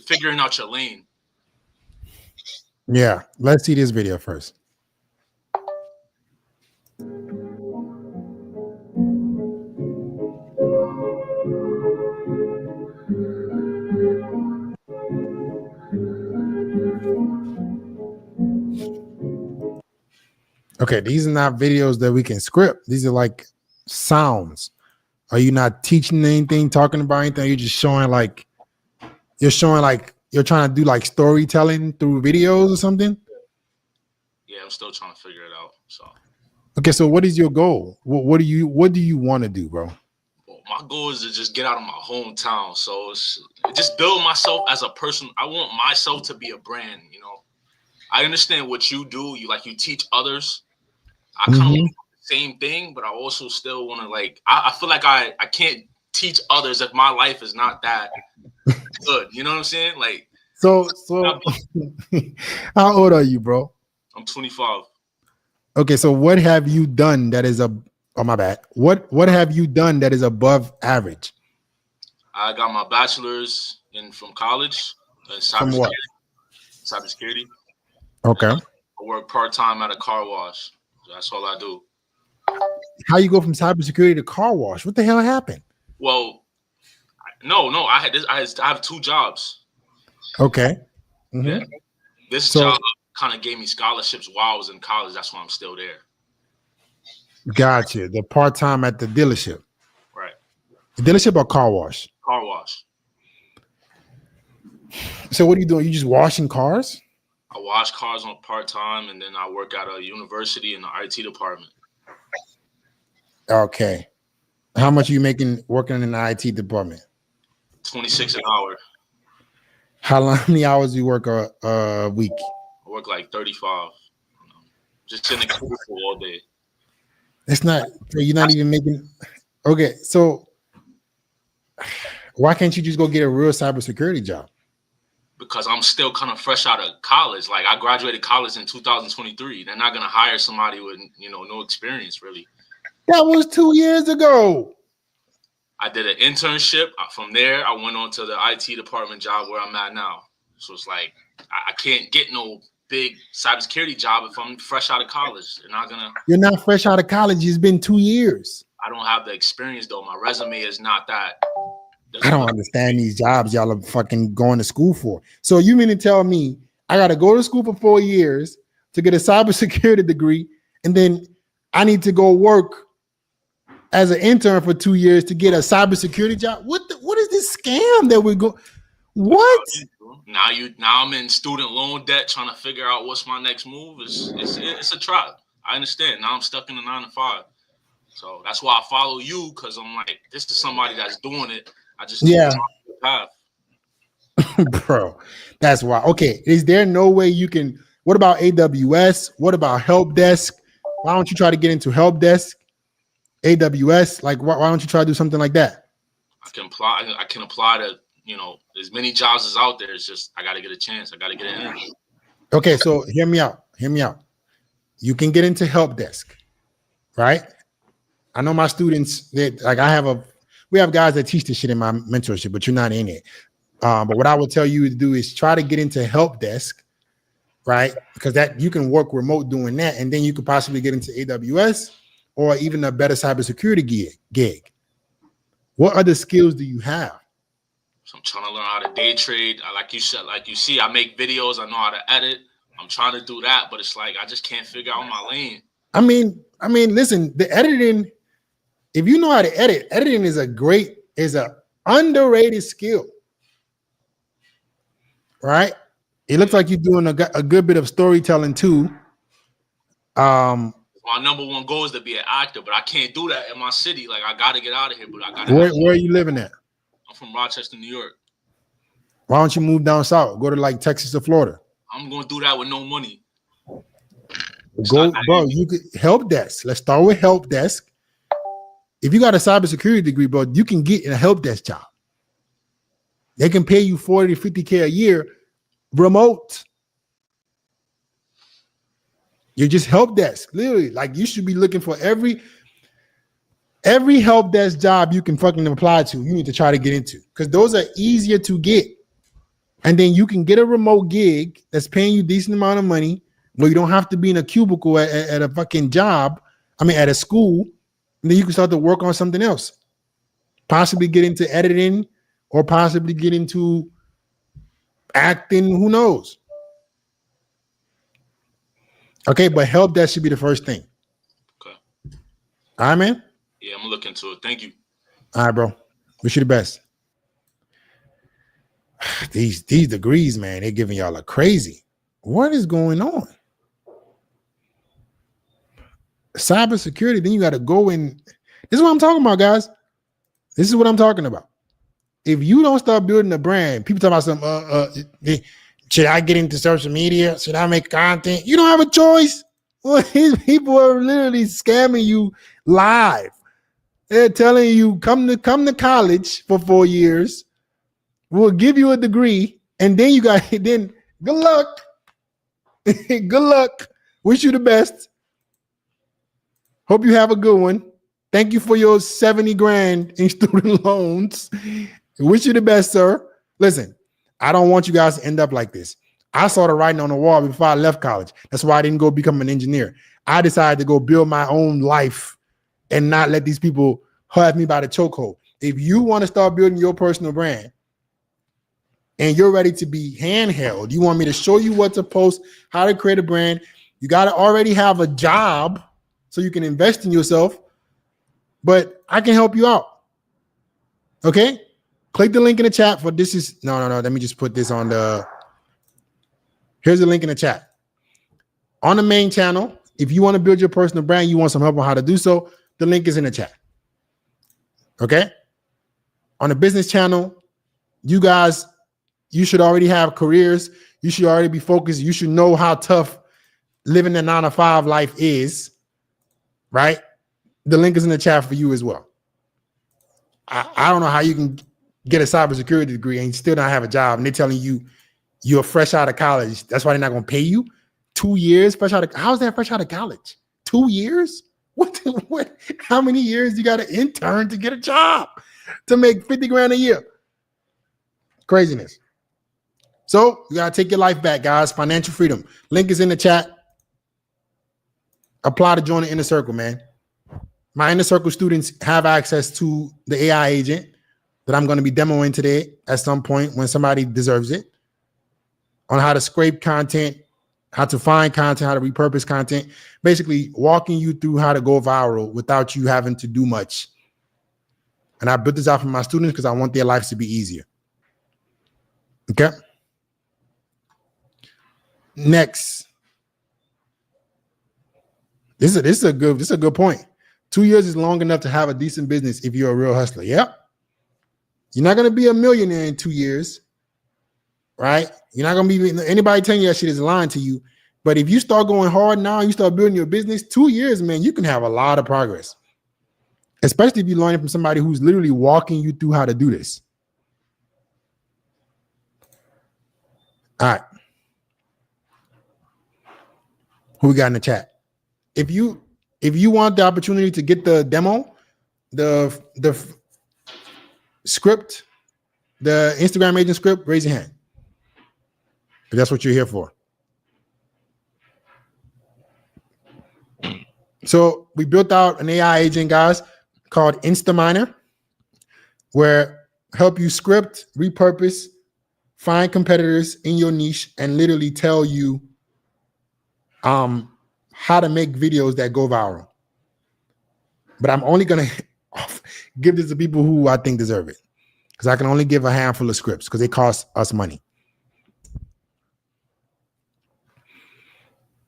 figuring out your lane. Yeah, let's see this video first. Okay, these are not videos that we can script. These are like sounds. Are you not teaching anything, talking about anything? You're just showing like you're trying to do like storytelling through videos or something? Yeah, I'm still trying to figure it out. So okay, so what is your goal? What do you want to do, bro? Well, my goal is to just get out of my hometown. So it's just build myself as a person. I want myself to be a brand, I understand what you do. You teach others. I kind of want to do the same thing, but I also still want to I feel like I can't teach others if my life is not that good. You know what I'm saying? So how old are you, bro? I'm 25. Okay, so what have you done that is my bad. What have you done that is above average? I got my bachelor's from college in From what? cybersecurity. Okay. I work part-time at a car wash. That's all I do. How you go from cybersecurity to car wash? What the hell happened? Well, no, I had this. I have 2 jobs. Okay. Yeah. This So- job kind of gave me scholarships while I was in college. That's why I'm still there. Gotcha. The part-time at the dealership. Right. The dealership or car wash? Car wash. So what are you doing? You just washing cars? I wash cars on part-time, and then I work at a university in the IT department. Okay. How much are you making working in the IT department? 26 an hour. How many hours do you work a week? I work like 35. Just in the cubicle all day. It's not. You're not even making. Okay, so why can't you just go get a real cybersecurity job? Because I'm still kind of fresh out of college. Like, I graduated college in 2023. They're not gonna hire somebody with no experience really. That was 2 years ago. I did an internship. From there, I went on to the IT department job where I'm at now. So it's like I can't get no big cybersecurity job if I'm fresh out of college. They're not gonna. You're not fresh out of college. It's been 2 years. I don't have the experience though. My resume is not that. I don't understand these jobs y'all are fucking going to school for. So you mean to tell me I got to go to school for 4 years to get a cybersecurity degree, and then I need to go work as an intern for 2 years to get a cybersecurity job? What is this scam that we're going? What? Now I'm in student loan debt trying to figure out what's my next move. It's a trap. I understand. Now I'm stuck in the 9 to 5. So that's why I follow you, because I'm like, this is somebody that's doing it. I just Yeah. the path. Bro, that's why. Okay, is there no way you can? What about AWS? What about help desk? Why don't you try to get into help desk? AWS, like why don't you try to do something like that? I can apply to as many jobs as out there. It's just I got to get a chance. I got to get in. Okay, so hear me out. You can get into help desk, right? I know my students that we have guys that teach this shit in my mentorship, but you're not in it. But what I would tell you to do is try to get into help desk, right? Because that you can work remote doing that, and then you could possibly get into AWS or even a better cybersecurity gig. What other skills do you have? So I'm trying to learn how to day trade. Like you said, like you see, I make videos. I know how to edit. I'm trying to do that, but it's like I just can't figure out my lane. I mean, listen, the editing. If you know how to edit, editing is a underrated skill, right? It looks like you're doing a good bit of storytelling too. My number one goal is to be an actor, but I can't do that in my city. Like I got to get out of here. But I got. Where are you living at? I'm from Rochester, New York. Why don't you move down south? Go to like Texas or Florida. I'm gonna do that with no money. Go, bro. You could help desk. Let's start with help desk. If you got a cybersecurity degree, bro, you can get in a help desk job. They can pay you 40 to 50K a year remote. You're just help desk. Literally, like you should be looking for every help desk job you can fucking apply to. You need to try to get into because those are easier to get. And then you can get a remote gig that's paying you a decent amount of money where you don't have to be in a cubicle at a fucking job. At a school. And then you can start to work on something else. Possibly get into editing or possibly get into acting. Who knows? Okay, but help desk should be the first thing. Okay. All right, man? Yeah, I'm gonna look into it. Thank you. All right, bro. Wish you the best. These degrees, man, they're giving y'all a crazy. What is going on? Cybersecurity, then you got to go in. This is what I'm talking about, guys. This is what I'm talking about. If you don't start building a brand, people talk about some, should I get into social media? Should I make content? You don't have a choice. Well, these people are literally scamming you live. They're telling you come to college for 4 years. We'll give you a degree, and then then good luck. Good luck. Wish you the best. Hope you have a good one. Thank you for your 70 grand in student loans. Wish you the best, sir. Listen, I don't want you guys to end up like this. I saw the writing on the wall before I left college. That's why I didn't go become an engineer. I decided to go build my own life and not let these people have me by the chokehold. If you want to start building your personal brand and you're ready to be handheld, you want me to show you what to post, how to create a brand, you got to already have a job so you can invest in yourself, but I can help you out. Okay? Click the link in the chat for this is no. Let me just put this on the. Here's the link in the chat. On the main channel, if you want to build your personal brand, you want some help on how to do so, the link is in the chat. Okay? On the business channel, you guys, you should already have careers. You should already be focused. You should know how tough living the 9-to-5 life is, right? The link is in the chat for you as well. I don't know how you can get a cybersecurity degree and still not have a job, and they're telling you you're fresh out of college. That's why they're not going to pay you. 2 years fresh out of, how's that fresh out of college? 2 years? What? How many years you got to intern to get a job to make 50 grand a year? Craziness. So you got to take your life back, guys. Financial freedom. Link is in the chat. Apply to join the inner circle, man. My inner circle students have access to the AI agent that I'm going to be demoing today at some point when somebody deserves it, on how to scrape content, how to find content, how to repurpose content, basically walking you through how to go viral without you having to do much. And I built this out for my students because I want their lives to be easier. Okay. Next. This is a good point. 2 years is long enough to have a decent business if you're a real hustler. Yep. You're not going to be a millionaire in 2 years, right? You're not going to be, anybody telling you that shit is lying to you. But if you start going hard now, you start building your business, 2 years, man, you can have a lot of progress. Especially if you're learning from somebody who's literally walking you through how to do this. All right. Who we got in the chat? If you want the opportunity to get the demo, the script, the Instagram agent script, raise your hand. If that's what you're here for. So we built out an AI agent, guys, called Instaminer, where help you script, repurpose, find competitors in your niche, and literally tell you how to make videos that go viral. But I'm only going to give this to people who I think deserve it, because I can only give a handful of scripts because they cost us money.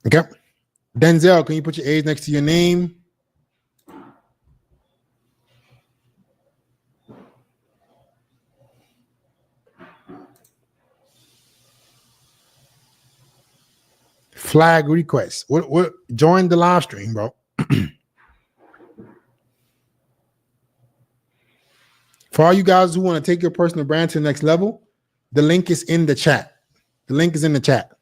Okay. Denzel, can you put your age next to your name? Flag request. What? Join the live stream, bro. For all you guys who want to take your personal brand to the next level, the link is in the chat. The link is in the chat.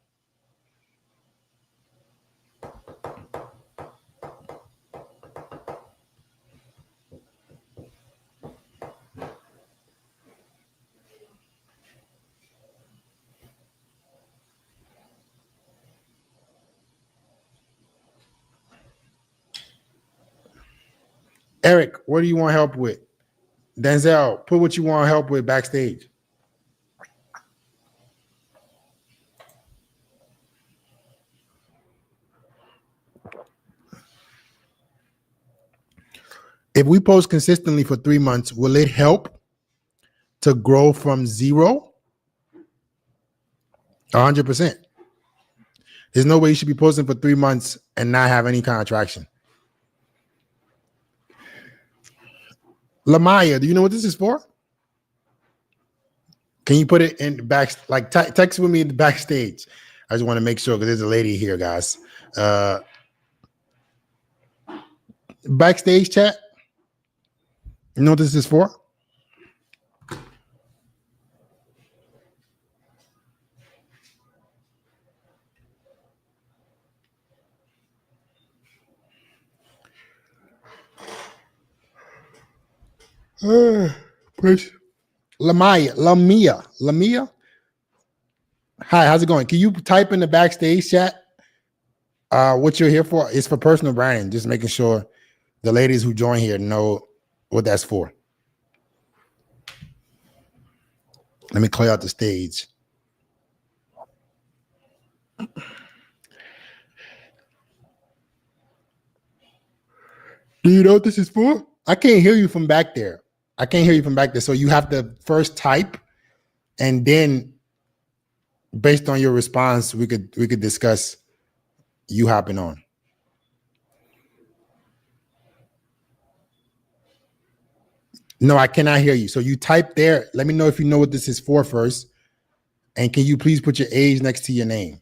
Eric, what do you want help with? Denzel, put what you want help with backstage. If we post consistently for 3 months, will it help to grow from 0? 100%. There's no way you should be posting for 3 months and not have any kind of traction. Lamaya, do you know what this is for? Can you put it in back, like text with me in the backstage? I just want to make sure because there's a lady here, guys. Backstage chat. You know what this is for? Push. Lamia. Hi, how's it going? Can you type in the backstage chat what you're here for? It's for personal branding. Just making sure the ladies who join here know what that's for. Let me clear out the stage. Do you know what this is for? I can't hear you from back there. So you have to first type, and then based on your response, we could discuss you hopping on. No, I cannot hear you. So you type there. Let me know if you know what this is for first. And can you please put your age next to your name?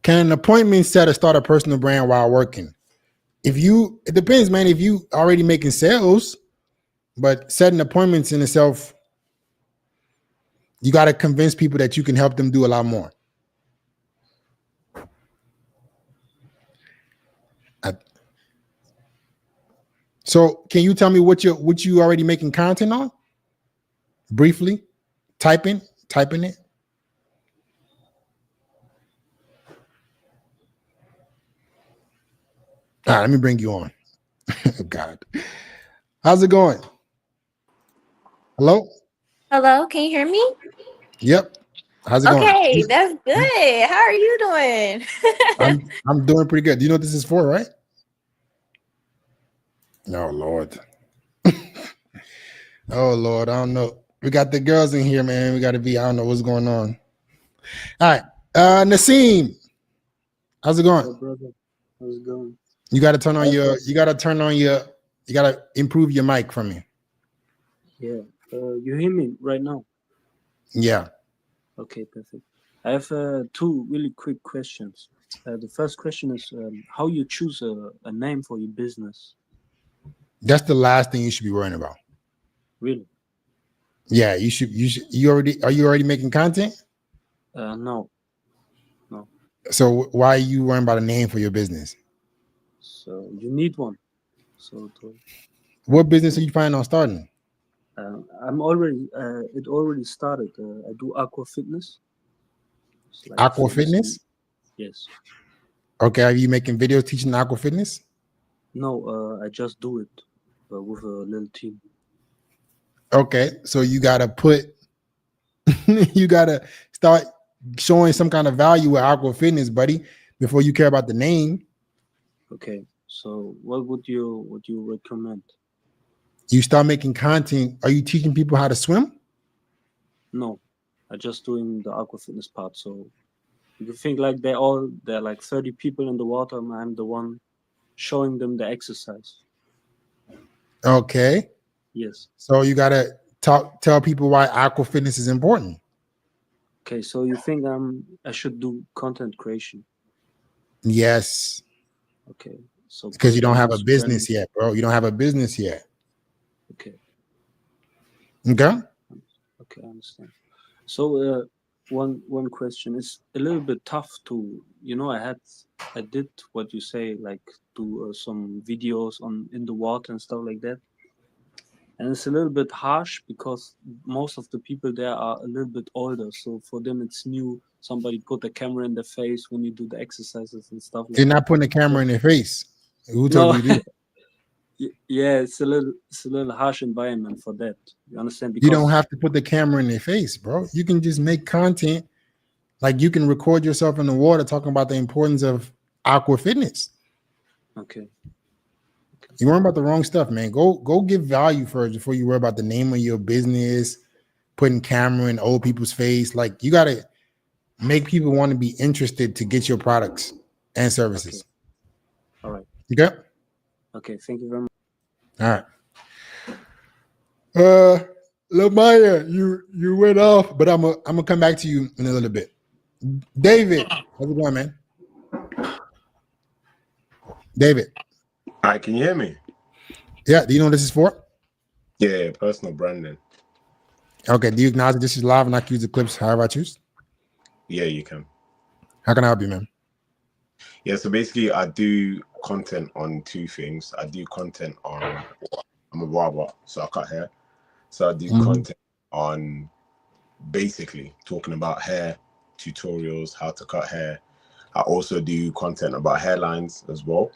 Can an appointment set or start a personal brand while working? It depends, man. If you already making sales, but setting appointments in itself, you got to convince people that you can help them do a lot more. So can you tell me what you already making content on? Briefly, typing it. All right, let me bring you on. God, how's it going? Hello. Hello, can you hear me? Yep. How's it going? Okay, that's good. How are you doing? I'm doing pretty good. Do you know what this is for, right? Oh Lord. Oh Lord, I don't know. We got the girls in here, man. We got to be. I don't know what's going on. All right, Nassim, how's it going? Hello, brother. How's it going? You got to turn on your. You got to improve your mic for me. Yeah. You hear me right now? Yeah. Okay, perfect. I have two really quick questions. The first question is how you choose a name for your business. That's the last thing you should be worrying about. Really? Yeah, you should. Are you already making content? No. So why are you worrying about a name for your business? So you need one. What business are you planning on starting? I'm already. It already started. I do aqua fitness. Like Aqua fitness? Yes. Okay. Are you making videos teaching aqua fitness? No. I just do it with a little team. Okay. So you gotta you gotta start showing some kind of value with aqua fitness, buddy, before you care about the name. Okay. So what would you recommend? You start making content. Are you teaching people how to swim? No, I'm just doing the aqua fitness part. So you think like there are like 30 people in the water, and I'm the one showing them the exercise. Okay. Yes. So you gotta tell people why aqua fitness is important. Okay. So you think I should do content creation? Yes. Okay. So because you don't have a business yet, bro. You don't have a business yet. Okay. Okay. Okay, I understand. So one question is a little bit tough to, I did what you say, like do some videos in the water and stuff like that. And it's a little bit harsh because most of the people there are a little bit older. So for them, it's new. Somebody put a camera in their face when you do the exercises and stuff like that. You're not putting a camera in their face. Who No. told you to do that? Yeah, it's a little harsh environment for that. You understand? You don't have to put the camera in their face, bro. You can just make content. Like you can record yourself in the water talking about the importance of aqua fitness. Okay. You're worrying about the wrong stuff, man. Go give value first before you worry about the name of your business, putting camera in old people's face. Like you gotta make people want to be interested to get your products and services. Okay. All right. Okay. Okay. Thank you very much. All right. Lamaya, you went off, but I'm gonna come back to you in a little bit. David, how's it going, man? David. All right, can you hear me? Yeah. Do you know what this is for? Yeah, personal branding. Okay. Do you acknowledge that this is live and I can use the clips however I choose? Yeah, you can. How can I help you, man? Yeah, so basically I do content on two things. I do content on what I'm a barber, so I cut hair. So I do content on basically talking about hair, tutorials, how to cut hair. I also do content about hairlines as well.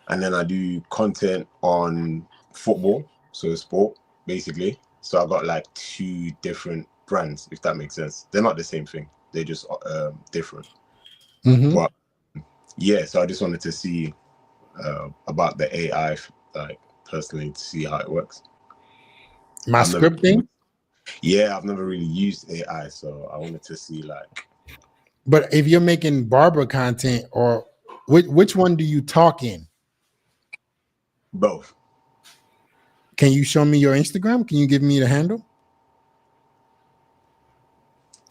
And then I do content on football, so sport, basically. So I got like 2 different brands, if that makes sense. They're not the same thing. They're just different. But yeah, so I just wanted to see about the AI, like personally, to see how it works. My scripting? Yeah, I've never really used AI, so I wanted to see like. But if you're making barber content, or which one do you talk in? Both. Can you show me your Instagram? Can you give me the handle?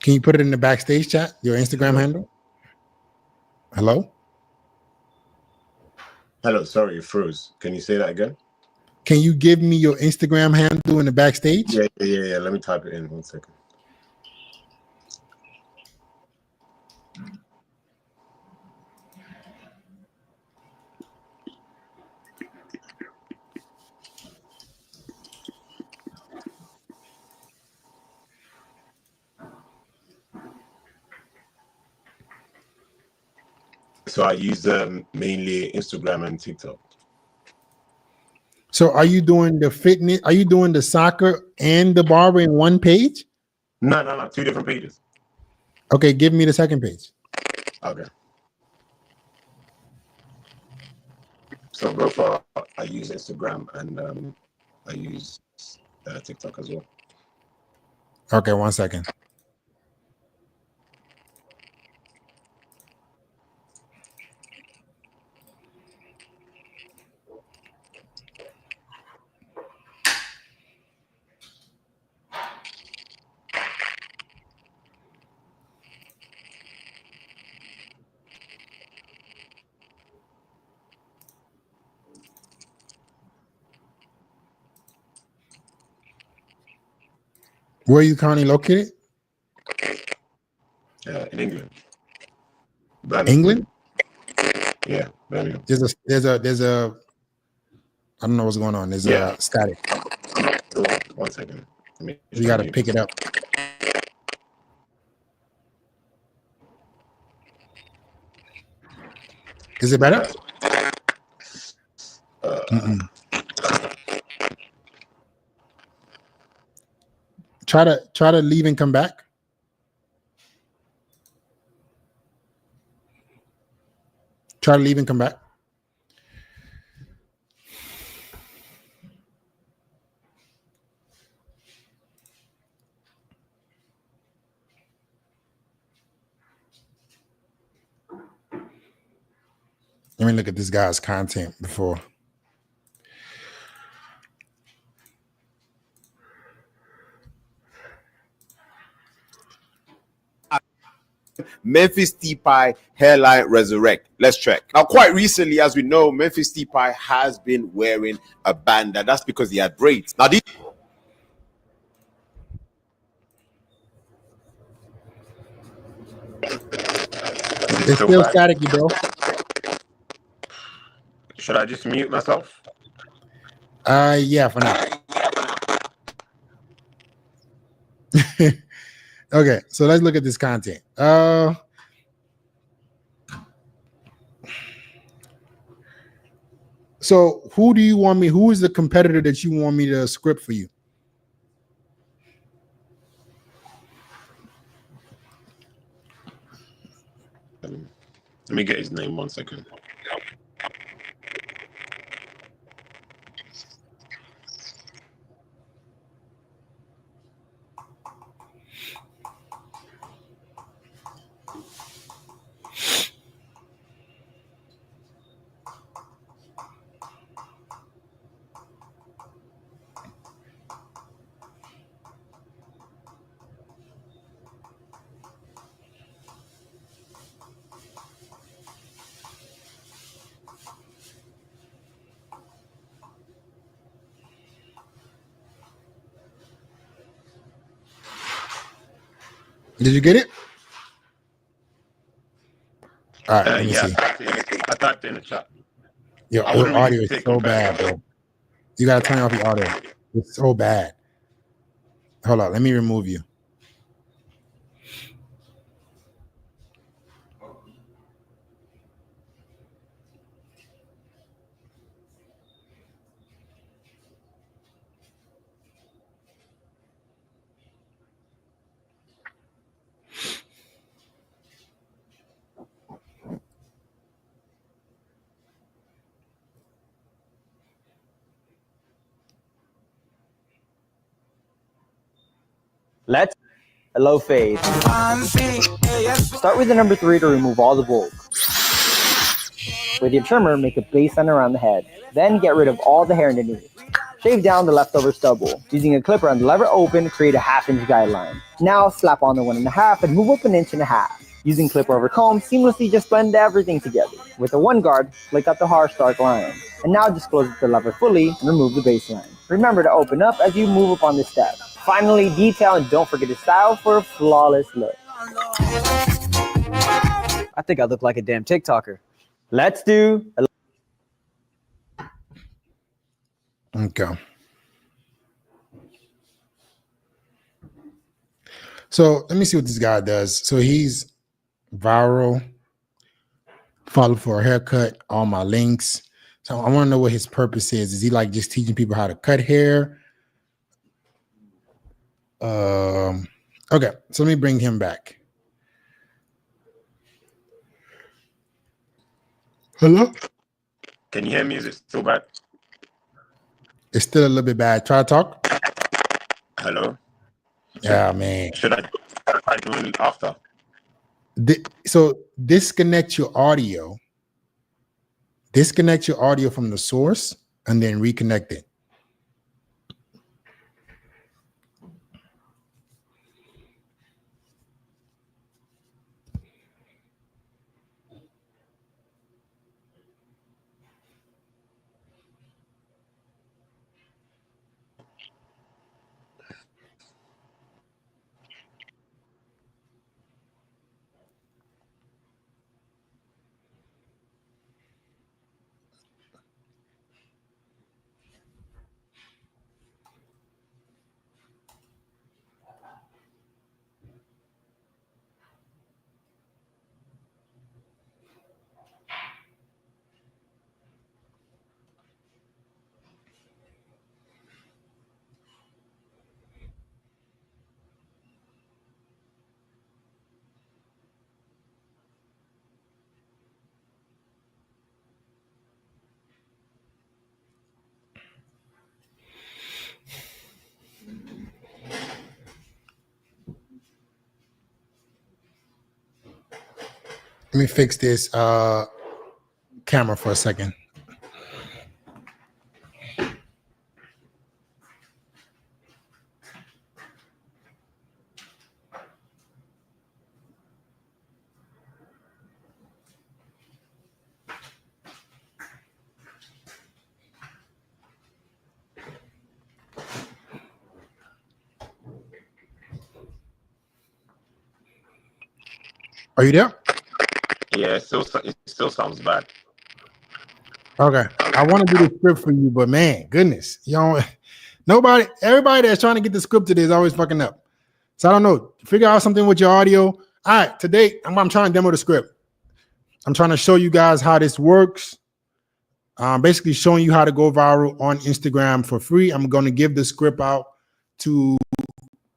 Can you put it in the backstage chat? Your Instagram handle? Hello? Hello, sorry, it froze. Can you say that again? Can you give me your Instagram handle in the backstage? Yeah. Let me type it in 1 second. So I use mainly Instagram and TikTok. So are you doing the fitness? Are you doing the soccer and the barber in one page? No, 2 different pages. Okay, give me the second page. Okay. So both I use Instagram and I use TikTok as well. Okay, 1 second. Where are you currently located? In England. England? Yeah, Birmingham. There's a I don't know what's going on. There's a static. 1 second. You got to pick it up. Is it better? Try to leave and come back. Try to leave and come back. Let me look at this guy's content before. Memphis Depay hairline resurrect. Let's check. Now, quite recently, as we know, Memphis Depay has been wearing a band, and that's because he had braids. Now, these It's still staticky, bro. Should I just mute myself? Yeah, for now. Okay, so let's look at this content. So who do you want me? Who is the competitor that you want me to script for you? Let me get his name 1 second. Did you get it? All right, let me see. I typed it in the chat. Your audio is so bad, bro. You gotta turn off your audio. It's so bad. Hold on, let me remove you. Let's a low fade. Start with the number 3 to remove all the bulk. With your trimmer, make a baseline around the head. Then get rid of all the hair underneath. Shave down the leftover stubble. Using a clipper and the lever open, create a 1/2 inch guideline. Now slap on the 1.5 and move up 1.5 inches. Using clipper over comb, seamlessly just blend everything together. With the 1 guard, flick out the harsh dark line. And now just close the lever fully and remove the baseline. Remember to open up as you move up on this step. Finally, detail and don't forget to style for a flawless look. I think I look like a damn TikToker. Let's do a Okay. So let me see what this guy does. So he's viral, follow for a haircut, all my links. So I want to know what his purpose is. Is he like just teaching people how to cut hair? Okay, so let me bring him back. Hello? Can you hear me? Is it still bad? It's still a little bit bad. Try to talk. Hello? Yeah, man. Should I do it after? So disconnect your audio. Disconnect your audio from the source and then reconnect it. Let me fix this camera for a second. Are you there? Yeah, it still sounds bad. Okay. I want to do the script for you, but man, goodness, you know, everybody that's trying to get the script today is always fucking up. So I don't know. Figure out something with your audio. All right, today I'm trying to demo the script. I'm trying to show you guys how this works. Basically showing you how to go viral on Instagram for free. I'm going to give the script out to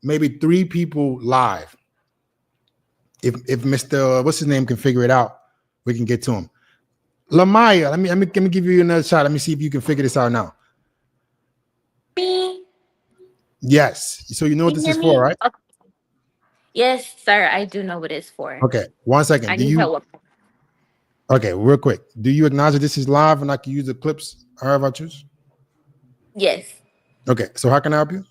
maybe 3 people live. If Mr. What's his name can figure it out, we can get to him. Lamaya, let me give you another shot. Let me see if you can figure this out now. Me? Yes. So you know what Can this you is hear for, me? right? Okay. Yes, sir. I do know what it's for. Okay. 1 second. I need help. Okay, real quick. Do you acknowledge that this is live and I can use the clips however I choose? Yes. Okay. So how can I help you?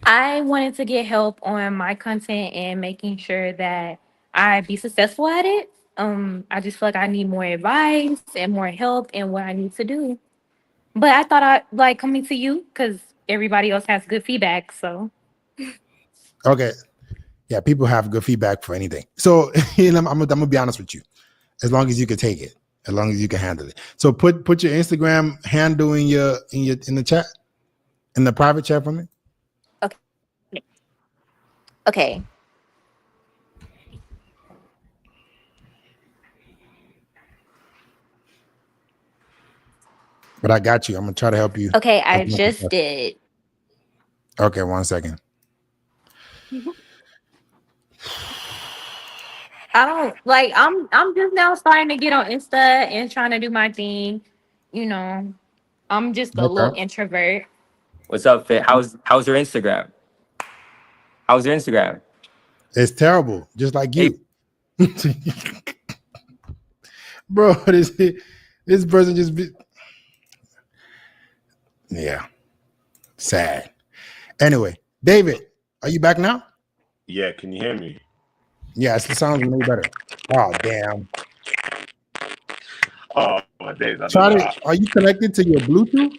I wanted to get help on my content and making sure that I be successful at it. I just feel like I need more advice and more help in what I need to do. But I thought I'd like coming to you because everybody else has good feedback. So Okay. Yeah, people have good feedback for anything. So I'm gonna be honest with you. As long as you can take it. as long as you can handle it. So put your Instagram handle in the chat, in the private chat for me. Okay. But I got you. I'm gonna try to help you. Okay, I just did. Okay, 1 second. I don't like. I'm just now starting to get on Insta and trying to do my thing. You know, I'm just a little introvert. What's up, Fit? How's your Instagram? How's your Instagram? It's terrible, just like you. Bro, this person just sad. Anyway, David, are you back now? Yeah, can you hear me? Yes, it sounds way better. Oh, damn. Oh, my days. Are you connected to your Bluetooth?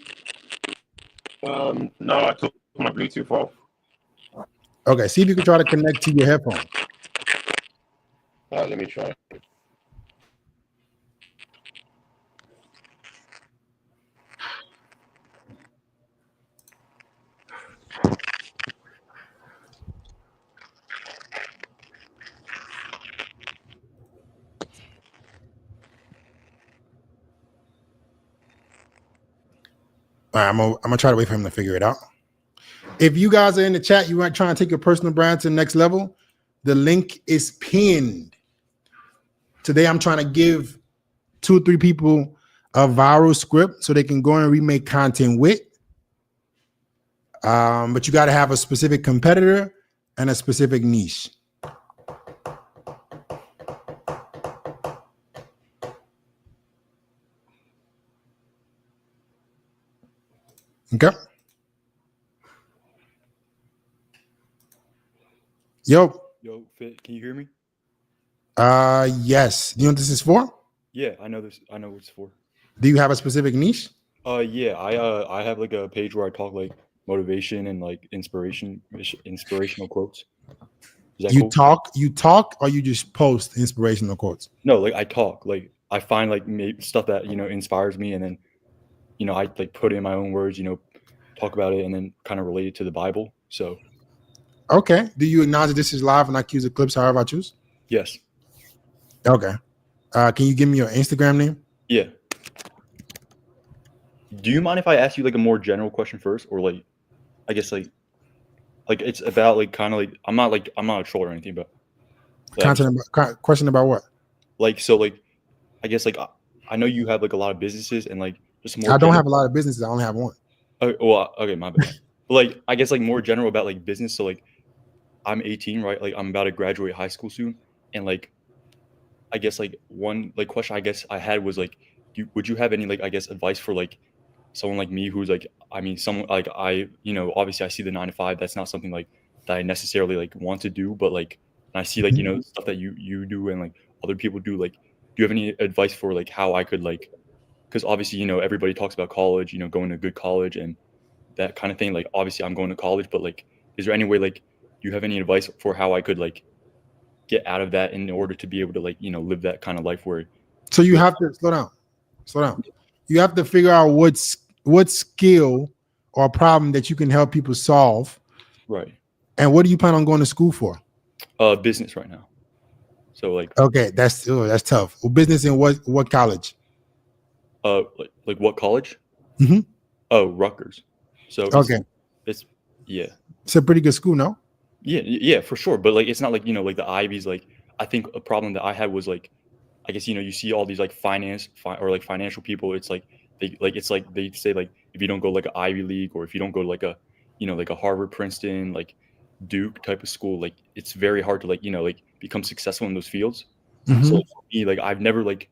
No, I took my Bluetooth off. Okay, see if you can try to connect to your headphone. Let me try. All right, I'm gonna try to wait for him to figure it out. If you guys are in the chat, you want trying to take your personal brand to the next level, the link is pinned. Today, I'm trying to give 2 or 3 people a viral script so they can go and remake content with. But you got to have a specific competitor and a specific niche. Okay. Yo, Fit, can you hear me? Yes. Do you know what this is for? Yeah, I know this. I know what it's for. Do you have a specific niche? Yeah, I have like a page where I talk like motivation and like inspirational quotes. Is that You cool? talk, or you just post inspirational quotes? No, like I talk. Like I find like stuff that inspires me, and then I like put it in my own words. Talk about it, and then kind of relate it to the Bible. So. Okay. Do you acknowledge that this is live and I can use the clips however I choose? Yes. Okay. Can you give me your Instagram name? Yeah. Do you mind if I ask you like a more general question first, or like, I guess like it's about like kind of like I'm not a troll or anything, but Question about what? Like so like, I guess like I know you have like a lot of businesses and like just more. I don't have a lot of businesses. I only have one. Oh, well, okay, my bad. But like I guess like more general about like business. So like, I'm 18, right? Like I'm about to graduate high school soon, and like, I guess like one like question I guess I had was like, would you have any like I guess advice for like someone like me who's like someone like obviously I see the 9 to 5. That's not something like that I necessarily like want to do, but like I see like stuff that you do and like other people do. Like, do you have any advice for like how I could like, because obviously everybody talks about college, going to a good college and that kind of thing. Like obviously I'm going to college, but like is there any way like you have any advice for how I could like get out of that in order to be able to like live that kind of life where. So you have to slow down. You have to figure out what skill or problem that you can help people solve. Right. And what do you plan on going to school for? Business right now. So like. Okay, that's tough. Well, business in what college? Like what college? Mm-hmm. Oh, Rutgers. So okay. It's It's a pretty good school, no? Yeah, for sure. But like, it's not like like the Ivies. Like, I think a problem that I had was like, I guess you see all these like financial people. It's like they say like if you don't go like an Ivy League or if you don't go to like a like a Harvard, Princeton, like Duke type of school, like it's very hard to like like become successful in those fields. Mm-hmm. So for me, like I've never like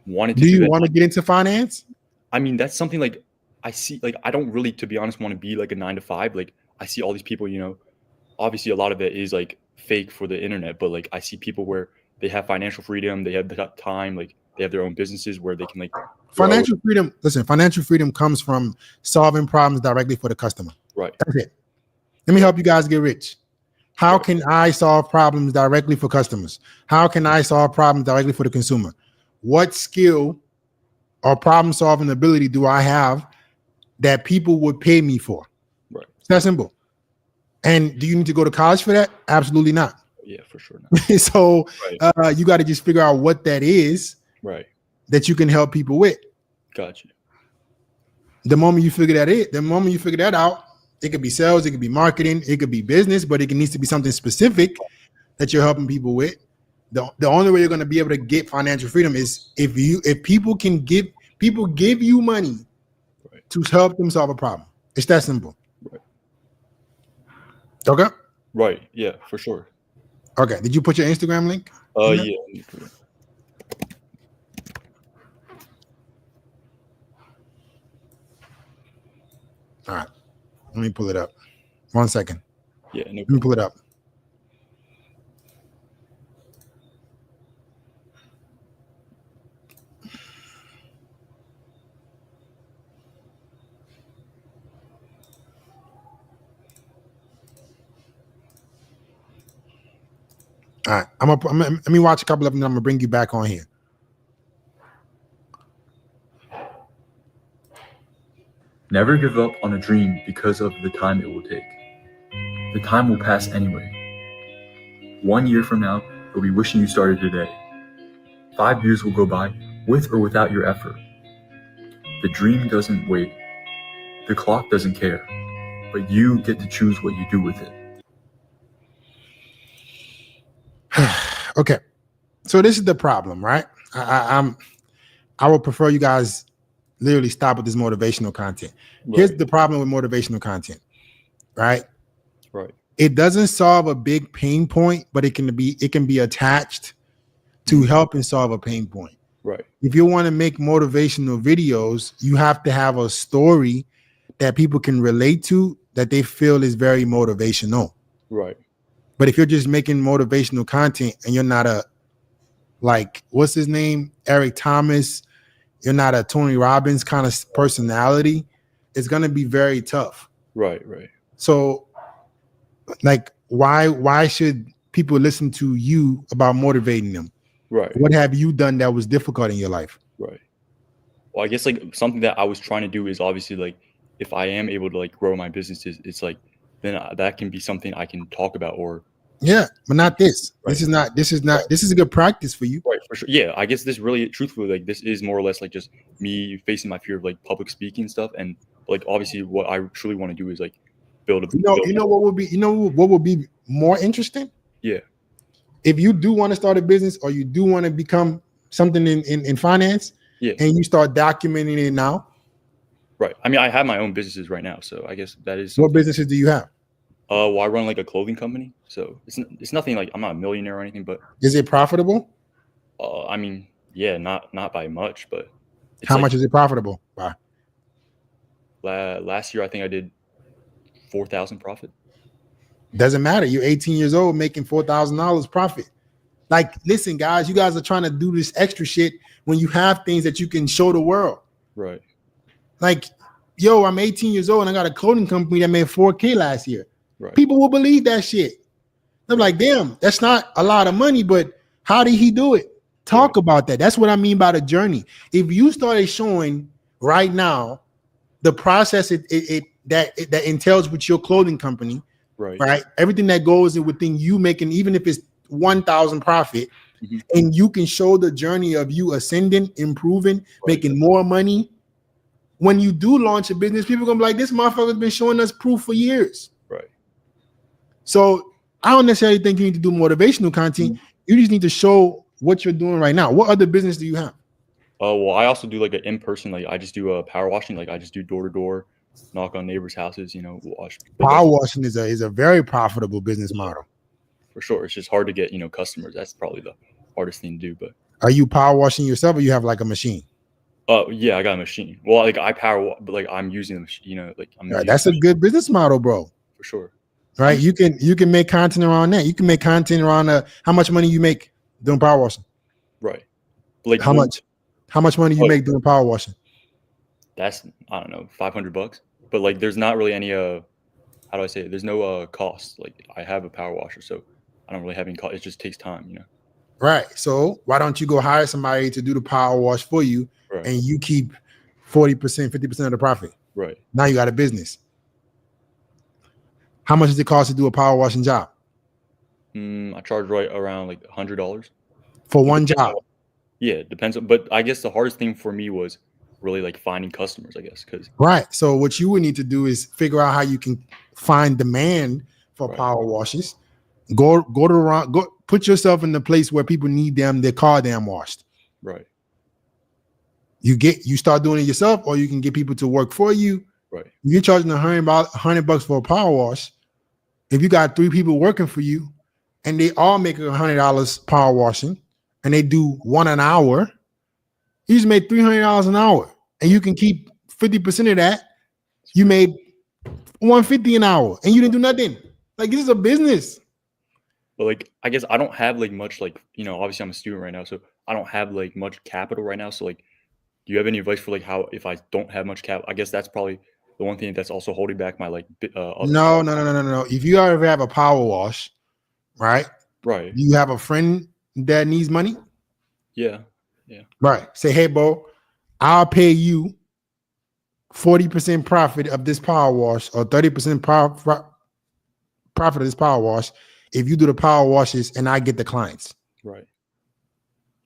wanted to. Do you want to get into finance? I mean, that's something like I see. Like I don't really, to be honest, want to be like a 9 to 5. Like I see all these people. Obviously a lot of it is like fake for the internet, but like I see people where they have financial freedom, they have the time, like they have their own businesses where they can like financial freedom. Listen, financial freedom comes from solving problems directly for the customer. Right. That's it. Let me help you guys get rich. How can I solve problems directly for customers? How can I solve problems directly for the consumer? what skill or problem solving ability do I have that people would pay me for? Right. It's that simple. And do you need to go to college for that? Absolutely not. Yeah, for sure. Not. So Right. you got to just figure out what that is, Right. that you can help people with. Gotcha. The moment you figure that out, it could be sales, it could be marketing, it could be business, but it needs to be something specific that you're helping people with. The only way you're going to be able to get financial freedom is if people give you money to help them solve a problem. It's that simple. Right. Okay. Right. Yeah, for sure. Okay. Did you put your Instagram link? Yeah. All right. Let me pull it up. 1 second. Yeah. No Let me pull it up. All right. Let me watch a couple of them and I'm gonna bring you back on here. Never give up on a dream because of the time it will take. The time will pass anyway. 1 year from now, you'll be wishing you started today. 5 years will go by with or without your effort. The dream doesn't wait. The clock doesn't care. But you get to choose what you do with it. Okay. So this is the problem, right? I would prefer you guys literally stop with this motivational content. Right. Here's the problem with motivational content, right? Right. It doesn't solve a big pain point, but it can be attached to help and solve a pain point. Right. If you want to make motivational videos, you have to have a story that people can relate to, that they feel is very motivational. Right. But if you're just making motivational content and you're not what's his name? Eric Thomas, you're not a Tony Robbins kind of personality, it's going to be very tough. Right. Right. So why should people listen to you about motivating them? Right. What have you done that was difficult in your life? Right. Well, I guess something that I was trying to do is obviously if I am able to grow my businesses, it's then that can be something I can talk about or. Yeah, but not this. Right. This is a good practice for you. Right, for sure. Yeah, I guess this really, truthfully, this is more or less just me facing my fear of public speaking stuff, and obviously what I truly want to do is build a. You know what would be more interesting? Yeah. If you do want to start a business or you do want to become something in finance, yeah, and you start documenting it now. Right. I mean, I have my own businesses right now, so I guess that is. What businesses do you have? Well, I run a clothing company, so it's nothing I'm not a millionaire or anything, but. Is it profitable? I mean, yeah, not by much, but. How much is it profitable by? Last year, I think I did 4,000 profit. Doesn't matter. You're 18 years old making $4,000 profit. Listen, guys, you guys are trying to do this extra shit when you have things that you can show the world. Right. Yo, I'm 18 years old and I got a clothing company that made $4K last year. Right. People will believe that shit. I'm like, damn, that's not a lot of money, but how did he do it? Talk about that. That's what I mean by the journey. If you started showing right now the process that entails with your clothing company, right? Everything that goes within you making, even if it's 1,000 profit, and you can show the journey of you ascending, improving, making more money. When you do launch a business, people are gonna be like, this motherfucker's been showing us proof for years. Right. So I don't necessarily think you need to do motivational content. You just need to show what you're doing right now. What other business do you have? Well, I also do an in-person, I just do power washing. I just do door-to-door, knock on neighbors' houses, wash. Power washing is a very profitable business model. For sure. It's just hard to get, customers. That's probably the hardest thing to do. But are you power washing yourself or you have a machine? Yeah, I got a machine. Well, I power, but I'm using the machine, that's a good business model, bro. For sure. Right? You can make content around that. You can make content around how much money you make doing power washing. Right. How much money you make doing power washing? That's, I don't know, $500. But there's not really any how do I say it? There's no cost. I have a power washer, so I don't really have any cost. It just takes time, Right. So why don't you go hire somebody to do the power wash for you, Right. and you keep 40%, 50% of the profit? Right. Now you got a business. How much does it cost to do a power washing job? I charge right around like $100 for one job. Yeah, it depends. But I guess the hardest thing for me was really like finding customers, I guess, because Right. So what you would need to do is figure out how you can find demand for Right. power washes. Go put yourself in the place where people need their car damn washed. right, You start doing it yourself, or you can get people to work for you. right, You're charging $100 for a power wash. If you got 3 people working for you and they all make $100 power washing and they do 1 an hour, you just made $300 an hour, and you can keep 50% of that. You made $150 an hour and you didn't do nothing. Like, this is a business. but like I guess I don't have like much, like, you know, obviously I'm a student right now, so I don't have like much capital right now. So like, do you have any advice for like how, if I don't have much cap, I guess that's probably the one thing that's also holding back my like No. If you ever have a power wash, right? Right. You have a friend that needs money. Yeah. Right. Say, hey, bro, I'll pay you 40% profit of this power wash, or 30% profit of this power wash if you do the power washes and I get the clients. Right.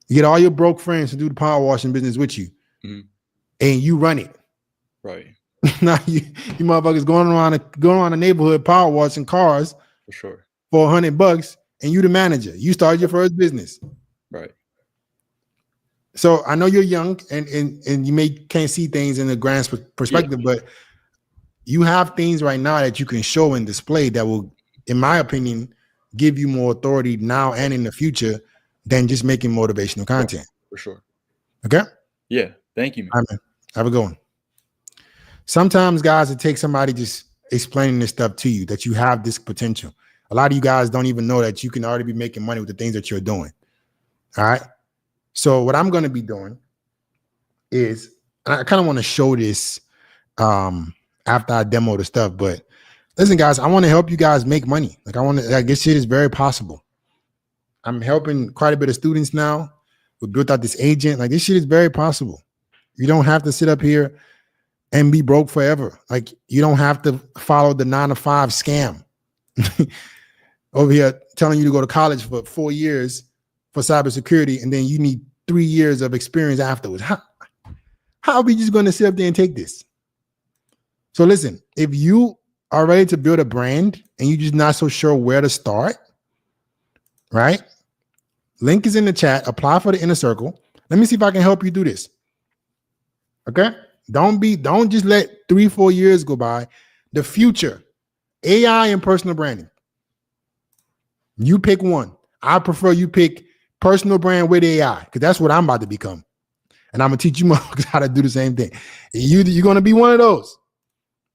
You get all your broke friends to do the power washing business with you, Mhm. and you run it. Right. Now you motherfuckers going around the neighborhood power washing cars For sure. for $100, and you the manager. You started your first business. Right. So I know you're young and you can't see things in the grand perspective, but you have things right now that you can show and display that will, in my opinion, give you more authority now and in the future than just making motivational content. For sure. Okay? Yeah. Thank you, man. All right, man. Have a good one. Sometimes, guys, it takes somebody just explaining this stuff to you, that you have this potential. A lot of you guys don't even know that you can already be making money with the things that you're doing. All right? So what I'm going to be doing is, and I kind of want to show this after I demo the stuff, but listen, guys, I want to help you guys make money. Like, this shit is very possible. I'm helping quite a bit of students now. We built out this agent. Like, this shit is very possible. You don't have to sit up here and be broke forever. Like, you don't have to follow the 9-to-5 scam over here telling you to go to college for 4 years for cybersecurity, and then you need 3 years of experience afterwards. How are we just going to sit up there and take this? So listen, if you are ready to build a brand and you're just not so sure where to start, right? Link is in the chat. Apply for the inner circle. Let me see if I can help you do this. Okay? Don't just let 3-4 years go by. The future, AI and personal branding. You pick one. I prefer you pick personal brand with AI, because that's what I'm about to become. And I'm going to teach you motherfuckers how to do the same thing. You're going to be one of those.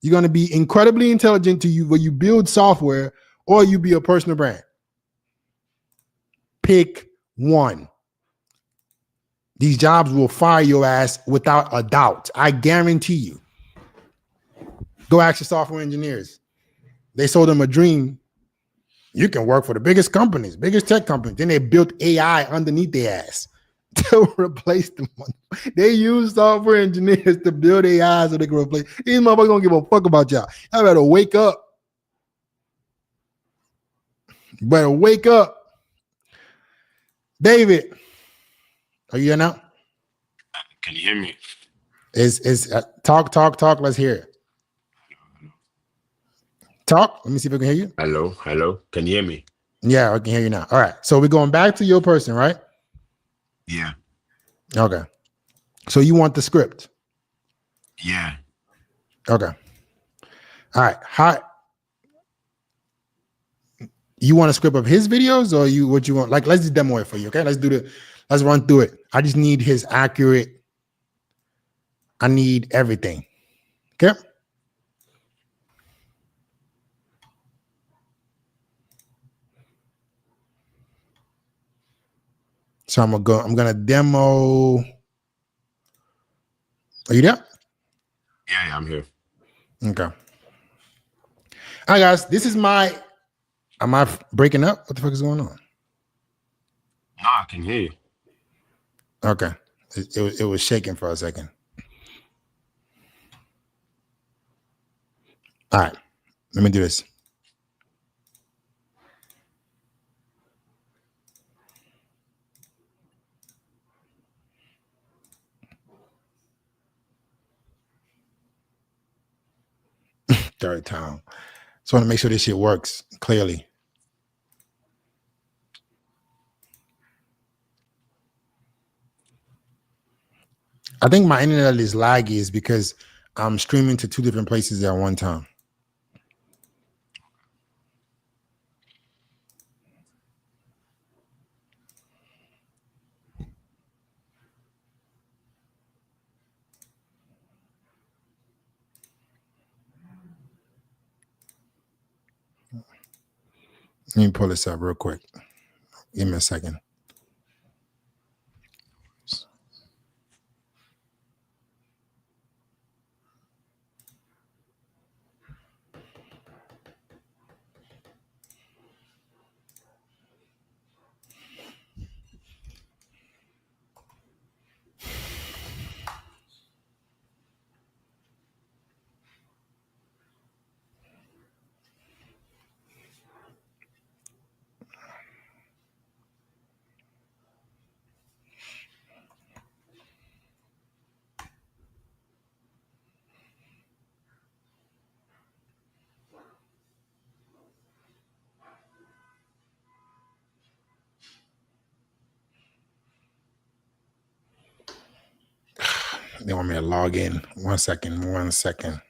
You're going to be incredibly intelligent where you build software, or you be a personal brand. Pick one. These jobs will fire your ass without a doubt. I guarantee you. Go ask your software engineers. They sold them a dream. You can work for the biggest companies, biggest tech companies. Then they built AI underneath their ass to replace them. They use software engineers to build AI so they can replace. These motherfuckers don't give a fuck about y'all. Y'all better wake up. Better wake up. David, are you here now? Can you hear me? Talk. Let's hear it. Talk. Let me see if I can hear you. Hello. Can you hear me? Yeah, I can hear you now. All right. So we're going back to your person, right? Yeah. Okay. So you want the script? Yeah. Okay. All right. How you want a script of his videos, or what you want? Like, let's just demo it for you. Okay. Let's run through it. I just need his accurate. I need everything. Okay. So I'm gonna demo. Are you there? Yeah, I'm here. Okay. All right, guys. This is am I breaking up? What the fuck is going on? Nah, I can hear you. Okay. It was shaking for a second. All right. Let me do this. Third time. Just want to make sure this shit works clearly. I think my internet is laggy is because I'm streaming to 2 different places at one time. Let me pull this up real quick. Give me a second. They want me to log in. 1 second. 1 second.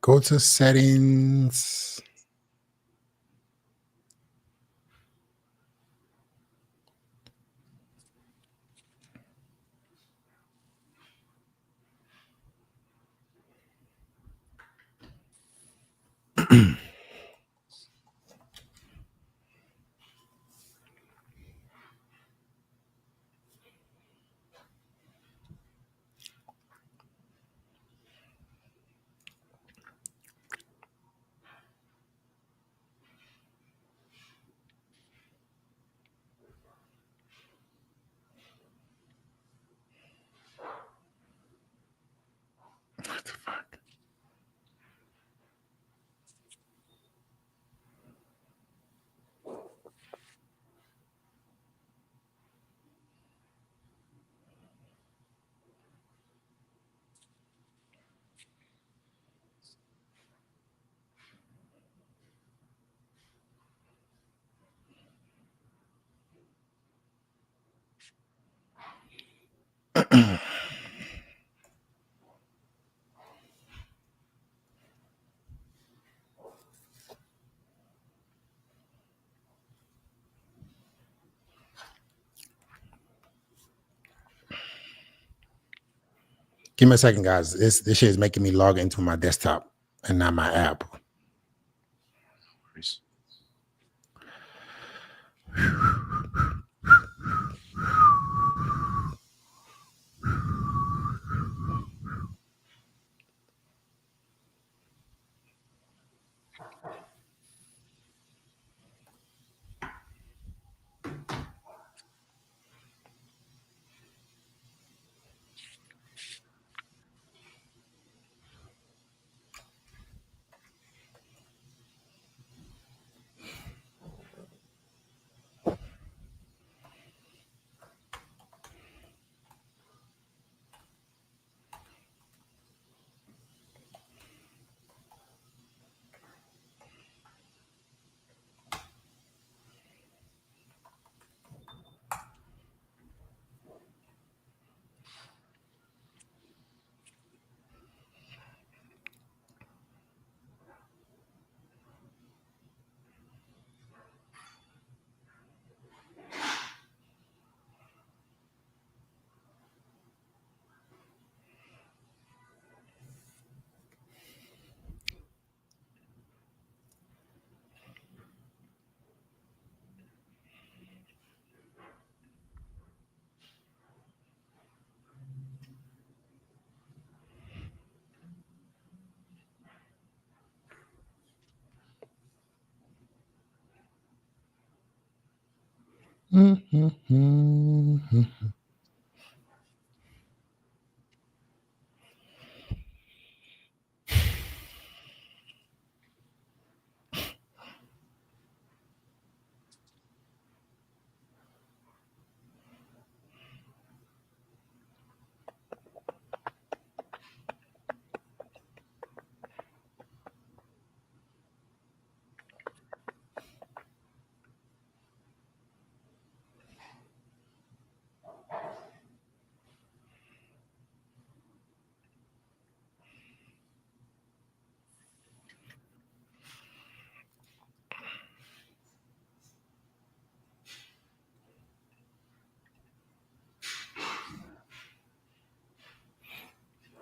Go to settings. What the fuck? Give me a second, guys. This shit is making me log into my desktop and not my app.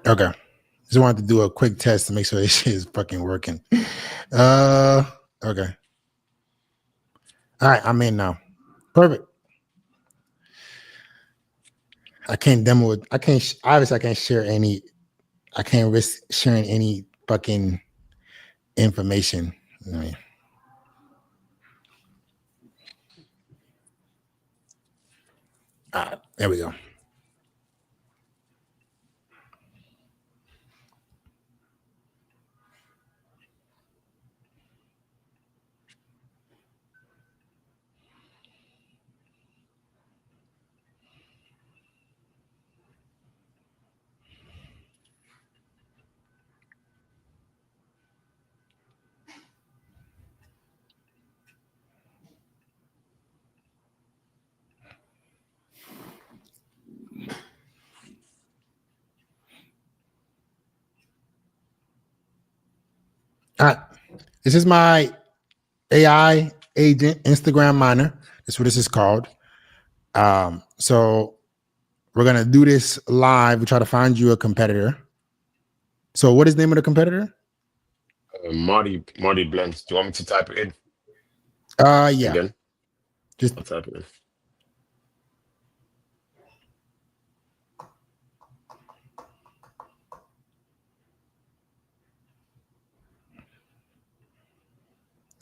Okay. Just wanted to do a quick test to make sure this shit is fucking working. Okay. All right, I'm in now. Perfect. I can't demo it. Obviously I can't share any. I can't risk sharing any fucking information. I mean, all right, there we go. All right. This is my AI agent Instagram miner. That's what this is called. So we're gonna do this live. We try to find you a competitor. So what is the name of the competitor? Marty Blends. Do you want me to type it in? Yeah. Again? Just I'll type it in.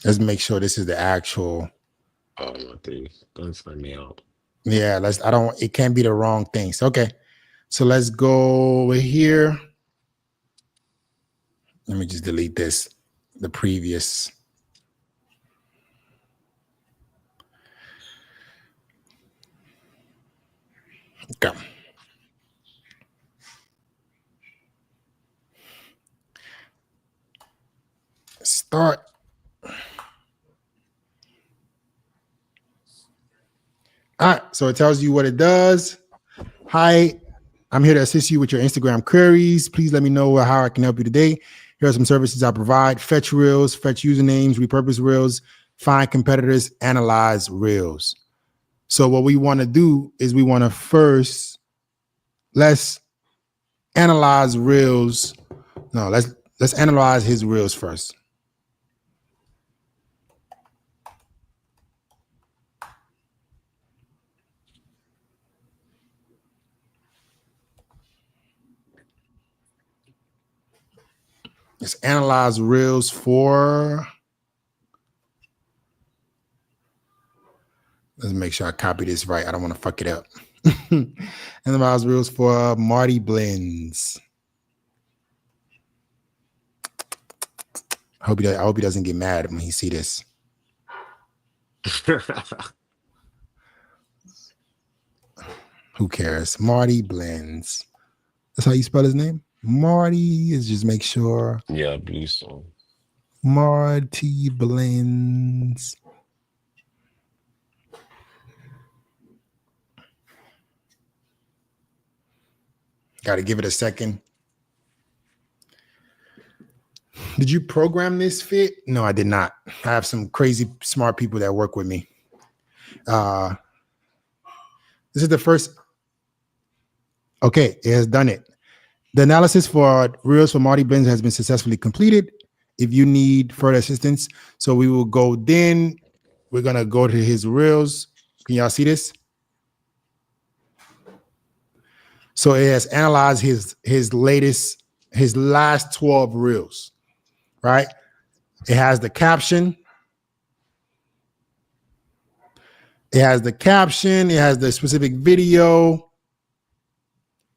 let's make sure this is the actual. Oh my thing. Don't find me out. Yeah, it can't be the wrong things. Okay. So let's go over here. Let me just delete this. The previous. Okay. Start. All right. So it tells you what it does. Hi, I'm here to assist you with your Instagram queries. Please let me know how I can help you today. Here are some services I provide: fetch reels, fetch usernames, repurpose reels, find competitors, analyze reels. So what we want to do is we want to first let's analyze reels. No, let's analyze his reels first. Let's analyze reels for. Let's make sure I copy this right. I don't want to fuck it up. Analyze reels for Marty Blends. I hope he doesn't get mad when he see this. Who cares? Marty Blends. That's how you spell his name? Marty is just make sure. Yeah, I believe so. Marty Blends. Got to give it a second. Did you program this fit? No, I did not. I have some crazy smart people that work with me. This is the first. Okay, it has done it. The analysis for reels for Marty Blends has been successfully completed. If you need further assistance, so we will go then. We're going to go to his reels. Can y'all see this? So it has analyzed his last 12 reels, right? It has the caption. It has the caption. It has the specific video.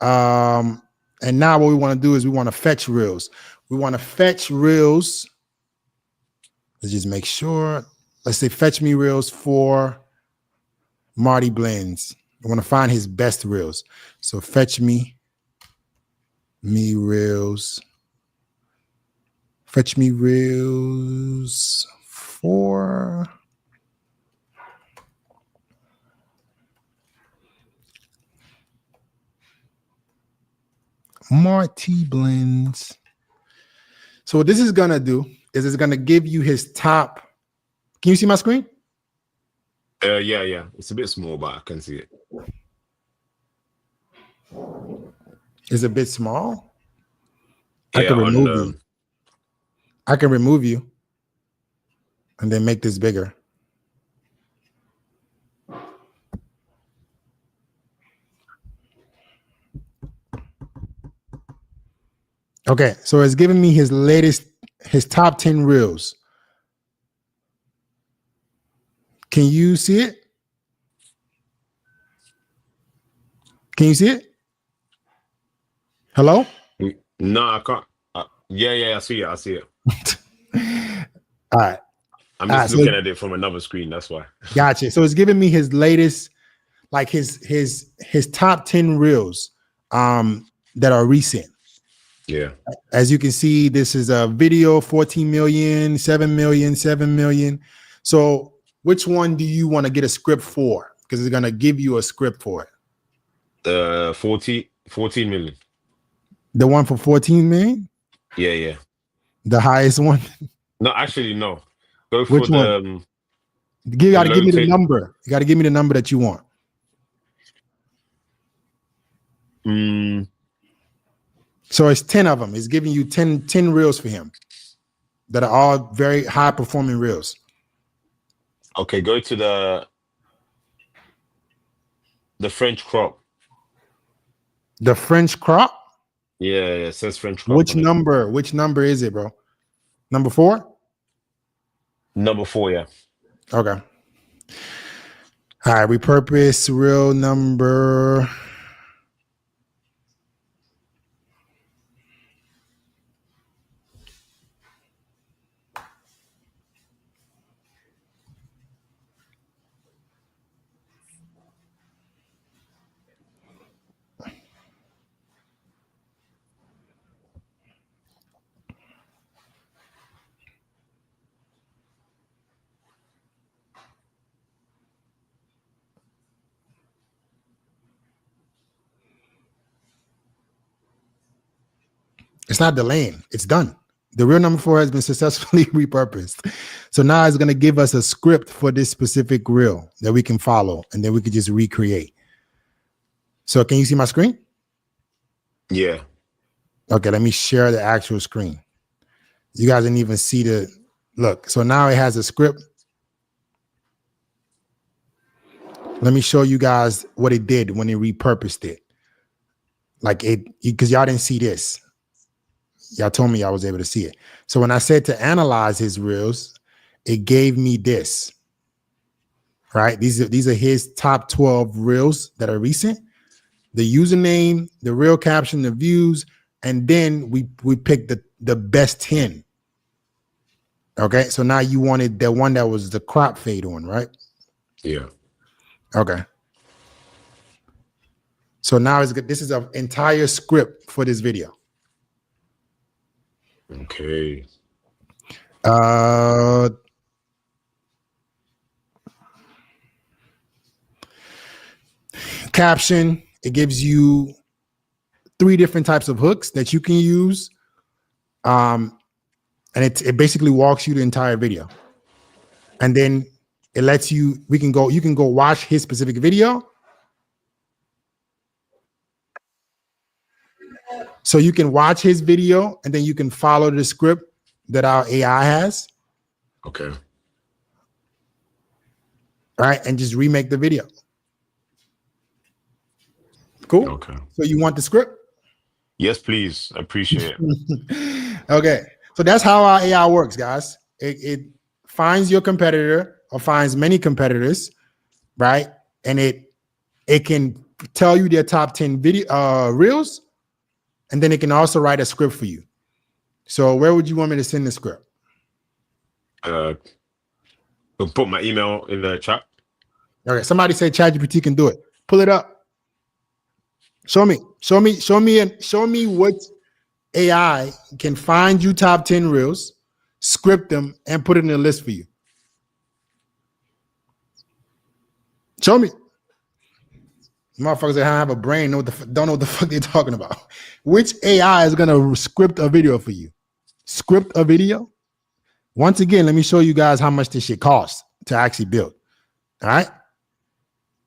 And now what we want to do is we want to fetch reels. We want to fetch reels. Let's just make sure. Let's say fetch me reels for Marty Blends. I want to find his best reels. So fetch me reels. Fetch me reels for Marty Blends. So what this is gonna do is it's gonna give you his top. Can you see my screen? Yeah. It's a bit small, but I can see it. Is a bit small. Yeah, I can remove you. I can remove you and then make this bigger. Okay, so it's giving me his top 10 reels. Can you see it? Can you see it? Hello? No, I can't. Yeah, I see it. All right. I'm just looking at it from another screen. That's why. Gotcha. So it's giving me his latest, like his top 10 reels that are recent. Yeah. As you can see, this is a video, 14 million, 7 million, 7 million. So which one do you want to get a script for? Because it's going to give you a script for it. 14 million. The one for 14 million? Yeah. The highest one? No, actually, no. Go for Which one? You got to give me the number. You got to give me the number that you want. So it's 10 of them. It's giving you 10 reels for him that are all very high performing reels. Okay, go to the French crop. The French crop? Yeah, it says French crop. Which number? Which number is it, bro? Number 4? Number 4, yeah. Okay. All right, repurpose reel number. It's not delaying. It's done. The real number 4 has been successfully repurposed. So now it's going to give us a script for this specific reel that we can follow, and then we could just recreate. So can you see my screen? Yeah. Okay, let me share the actual screen. You guys didn't even see the look. So now it has a script. Let me show you guys what it did when it repurposed it. Like because y'all didn't see this. Y'all told me I was able to see it. So when I said to analyze his reels, it gave me this. Right? These are his top 12 reels that are recent. The username, the reel caption, the views, and then we picked the best 10. Okay, so now you wanted the one that was the crop fade on, right? Yeah. Okay. So now this is an entire script for this video. Okay. Caption, it gives you 3 different types of hooks that you can use. And it basically walks you the entire video. And then it lets you can go watch his specific video. So you can watch his video and then you can follow the script that our AI has. Okay. All right, and just remake the video. Cool. Okay. So you want the script? Yes, please. I appreciate it. Okay. So that's how our AI works, guys. It finds your competitor or finds many competitors, right? And it can tell you their top 10 video reels, and then it can also write a script for you. So where would you want me to send the script? I'll put my email in the chat. Okay, somebody say ChatGPT can do it. Pull it up. Show me what AI can find you top 10 reels, script them, and put it in a list for you. Show me. Motherfuckers that have a brain don't know what the fuck they're talking about. Which AI is gonna script a video for you? Script a video? Once again, let me show you guys how much this shit costs to actually build. All right.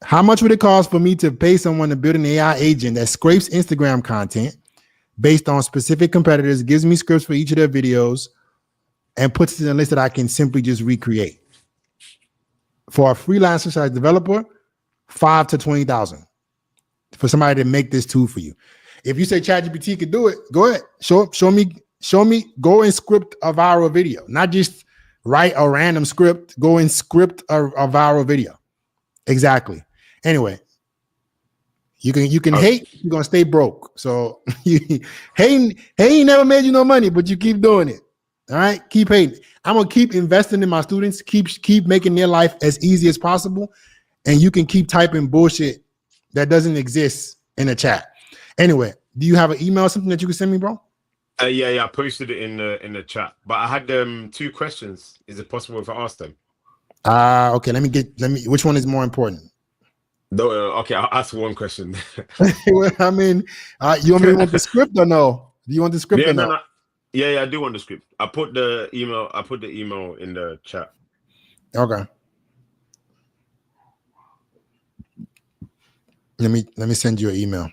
How much would it cost for me to pay someone to build an AI agent that scrapes Instagram content based on specific competitors, gives me scripts for each of their videos, and puts it in a list that I can simply just recreate? For a freelancer size developer, $5,000 to $20,000 for somebody to make this tool for you. If you say ChatGPT could do it, go ahead. Show me. Go and script a viral video, not just write a random script. Go and script a viral video. Exactly. Anyway, you can hate. You're gonna stay broke. So hating never made you no money, but you keep doing it. All right, keep hating. I'm gonna keep investing in my students. Keep making their life as easy as possible, and you can keep typing bullshit that doesn't exist in the chat. Anyway, do you have an email or something that you can send me, bro? Yeah, I posted it in the chat. But I had 2 questions. Is it possible if I ask them? Okay. Let me. Which one is more important? No, okay, I'll ask one question. I mean, you want me to want the script or no? Do you want the script or no? No. Yeah, I do want the script. I put the email in the chat. Okay. Let me send you an email.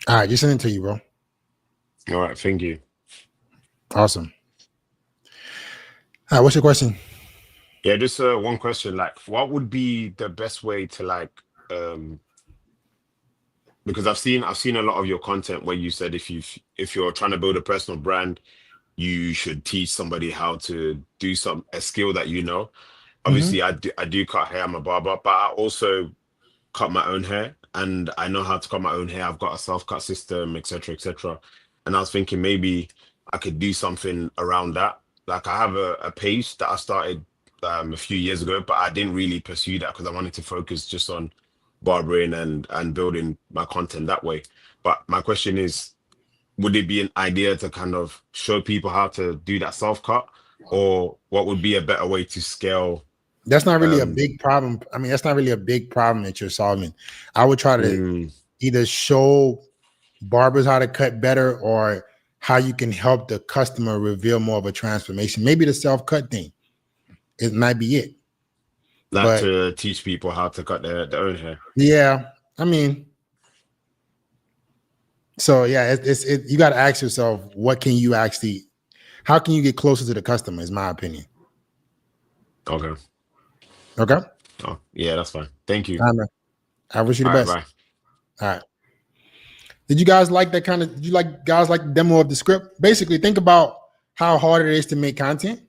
All right, just send it to you, bro. All right, thank you. Awesome. All right, what's your question? Yeah, just one question. Like, what would be the best way to because I've seen a lot of your content where you said if you're trying to build a personal brand, you should teach somebody how to do a skill that you know. Obviously, I do cut hair. I'm a barber, but I also cut my own hair, and I know how to cut my own hair. I've got a self-cut system, etc., etc. And I was thinking maybe I could do something around that. Like, I have a page that I started a few years ago, but I didn't really pursue that because I wanted to focus just on barbering and building my content that way. But my question is, would it be an idea to kind of show people how to do that self-cut, or what would be a better way to scale? That's not really a big problem. I mean, that's not really a big problem that you're solving. I would try to either show barbers how to cut better, or how you can help the customer reveal more of a transformation. Maybe the self-cut thing, it might be it. Like, to teach people how to cut their own hair. Yeah, I mean, so yeah, you got to ask yourself, how can you get closer to the customer? Is my opinion. Okay. Oh, yeah, that's fine. Thank you. All right, man. I wish you the best. Bye. All right. Did you guys like that did you guys like the demo of the script? Basically, think about how hard it is to make content,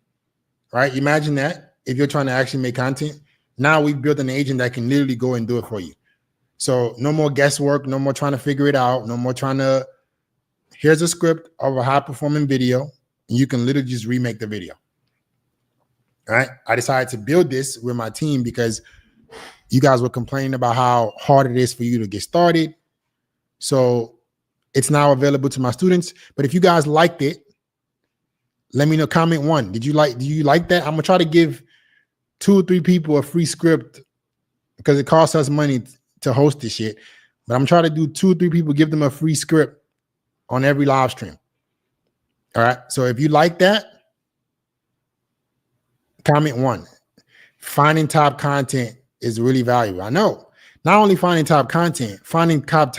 right? Imagine that if you're trying to actually make content. Now we've built an agent that can literally go and do it for you. So no more guesswork, no more trying to figure it out, no more trying to, here's a script of a high performing video, and you can literally just remake the video. All right. I decided to build this with my team because you guys were complaining about how hard it is for you to get started. So it's now available to my students. But if you guys liked it, let me know. Comment 1. Do you like that? I'm gonna try to give 2 or 3 people a free script because it costs us money to host this shit. But I'm trying to do 2 or 3 people, give them a free script on every live stream. All right. So if you like that, comment 1. Finding top content is really valuable. I know. Not only finding top content, finding top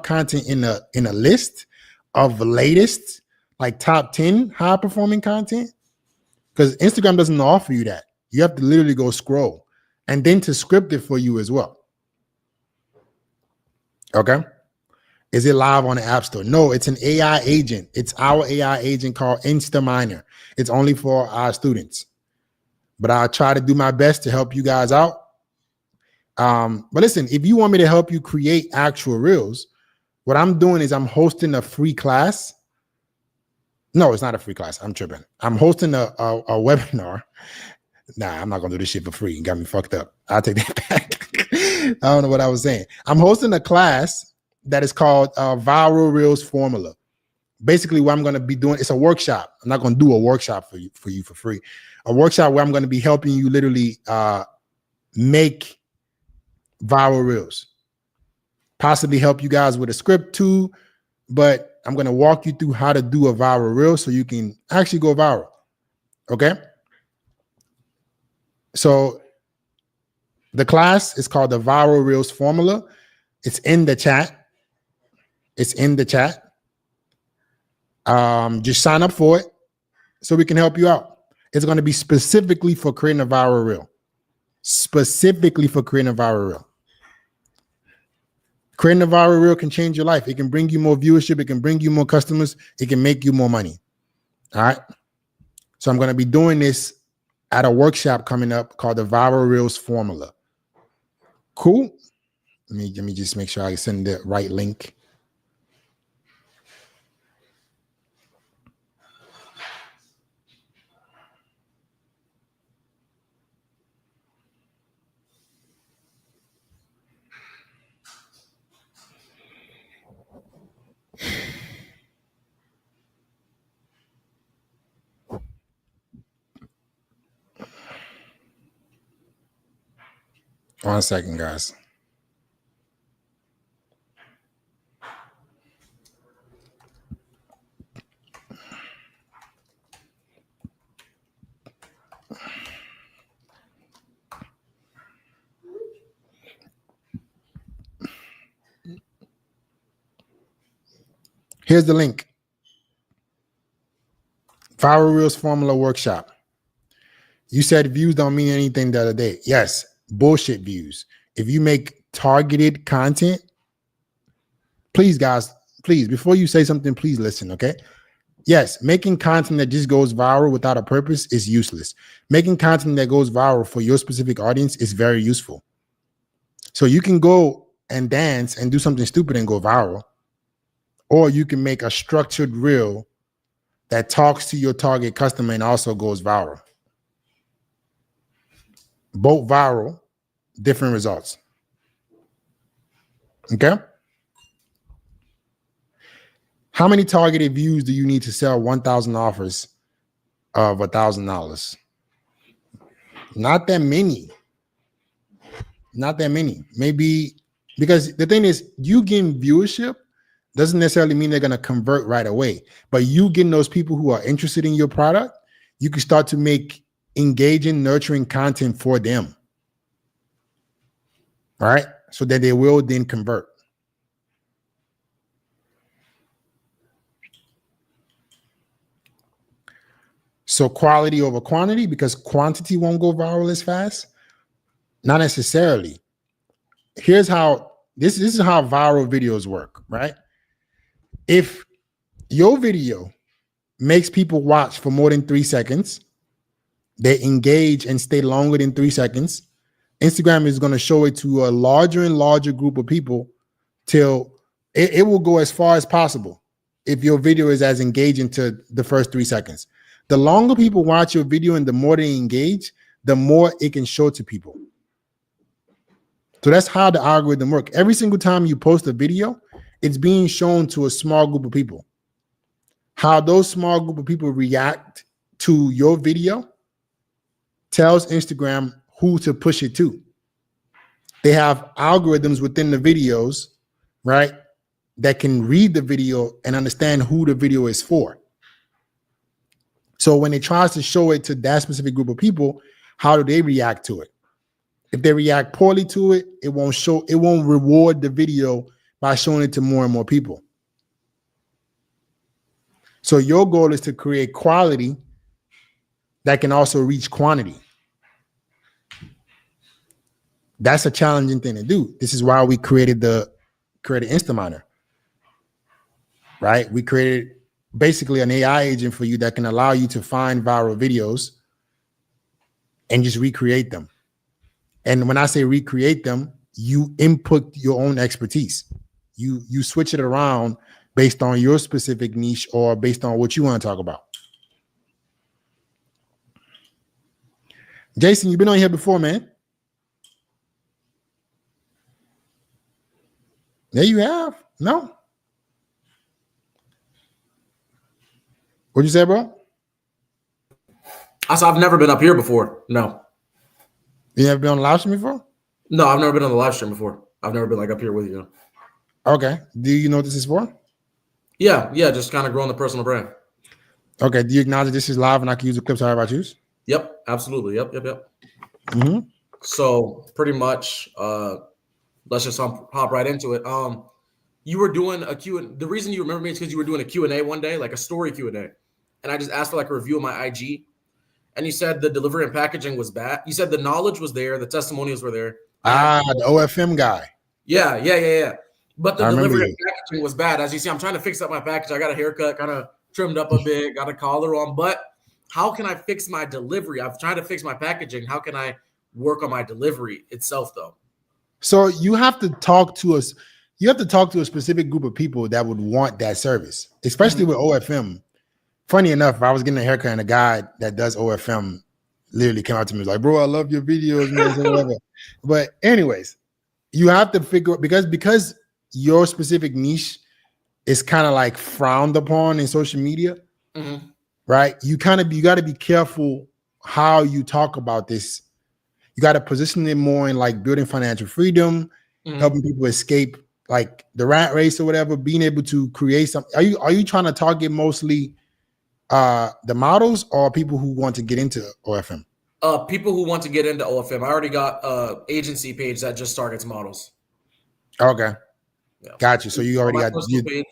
content in a list of the latest, like top 10 high performing content, because Instagram doesn't offer you that. You have to literally go scroll and then to script it for you as well. Okay. Is it live on the App Store? No, it's an AI agent. It's our AI agent called InstaMiner. It's only for our students. But I'll try to do my best to help you guys out. But listen, if you want me to help you create actual reels, what I'm doing is I'm hosting a free class. No, it's not a free class. I'm tripping. I'm hosting a webinar. Nah, I'm not going to do this shit for free. You got me fucked up. I'll take that back. I don't know what I was saying. I'm hosting a class that is called Viral Reels Formula. Basically, what I'm going to be doing, it's a workshop. I'm not going to do a workshop for you for free. A workshop where I'm going to be helping you literally make viral reels. Possibly help you guys with a script too, but I'm going to walk you through how to do a viral reel so you can actually go viral. Okay? So the class is called the Viral Reels Formula. It's in the chat. It's in the chat. Just sign up for it so we can help you out. It's going to be specifically for creating a viral reel. Specifically for creating a viral reel. Creating a viral reel can change your life. It can bring you more viewership. It can bring you more customers. It can make you more money. All right. So I'm going to be doing this at a workshop coming up called the Viral Reels Formula. Cool. Let me just make sure I send the right link. One second, guys. Here's the link. Viral Reels Formula Workshop. You said views don't mean anything the other day. Yes, bullshit views. If you make targeted content, please, guys, please, before you say something, please listen, okay? Yes, making content that just goes viral without a purpose is useless. Making content that goes viral for your specific audience is very useful. So you can go and dance and do something stupid and go viral, or you can make a structured reel that talks to your target customer and also goes viral. Both viral, different results. Okay? How many targeted views do you need to sell 1,000 offers of $1,000? Not that many. Not that many. Maybe, because the thing is, you getting viewership doesn't necessarily mean they're going to convert right away. But you getting those people who are interested in your product, you can start to make engaging, nurturing content for them. All right? So that they will then convert. So quality over quantity, because quantity won't go viral as fast? Not necessarily. Here's how, this is how viral videos work, right? If your video makes people watch for more than 3 seconds. They engage and stay longer than 3 seconds. Instagram is going to show it to a larger and larger group of people till it will go as far as possible if your video is as engaging to the first 3 seconds. The longer people watch your video and the more they engage, the more it can show to people. So that's how the algorithm works. Every single time you post a video, it's being shown to a small group of people. How those small group of people react to your video tells Instagram who to push it to. They have algorithms within the videos, right, that can read the video and understand who the video is for. So when it tries to show it to that specific group of people, how do they react to it? If they react poorly to it, it won't reward the video by showing it to more and more people. So your goal is to create quality that can also reach quantity. That's a challenging thing to do. This is why we created Instaminer, right? We created basically an AI agent for you that can allow you to find viral videos and just recreate them. And when I say recreate them, you input your own expertise. You switch it around based on your specific niche or based on what you want to talk about. Jason, you've been on here before, man. There you have. No. What'd you say, bro? I said I've never been up here before. No. You never been on the live stream before? No, I've never been on the live stream before. I've never been like up here with you. Okay. Do you know what this is for? Yeah, just kind of growing the personal brand. Okay. Do you acknowledge this is live and I can use the clips however I choose? Yep, absolutely. Yep. Mm-hmm. So pretty much, let's just hop right into it. You were doing a Q&A. The reason you remember me is because you were doing a Q&A one day, like a story Q&A. And I just asked for like a review of my IG. And you said the delivery and packaging was bad. You said the knowledge was there. The testimonials were there. The OFM guy. Yeah. But the delivery and packaging was bad. As you see, I'm trying to fix up my package. I got a haircut, kind of trimmed up a bit, got a collar on. But how can I fix my delivery? I've tried to fix my packaging. How can I work on my delivery itself, though? So you have to talk to us. You have to talk to a specific group of people that would want that service, especially with OFM. Funny enough, I was getting a haircut and a guy that does OFM literally came out to me and was like, bro, I love your videos, man, so whatever. But anyways, you have to figure because your specific niche is kind of like frowned upon in social media, right? You got to be careful how you talk about this. You got to position it more in like building financial freedom, helping people escape like the rat race or whatever, being able to create something. Are you trying to target mostly the models or people who want to get into OFM? People who want to get into OFM. I already got agency page that just targets models. Okay. Yeah. Got you. So you already got page,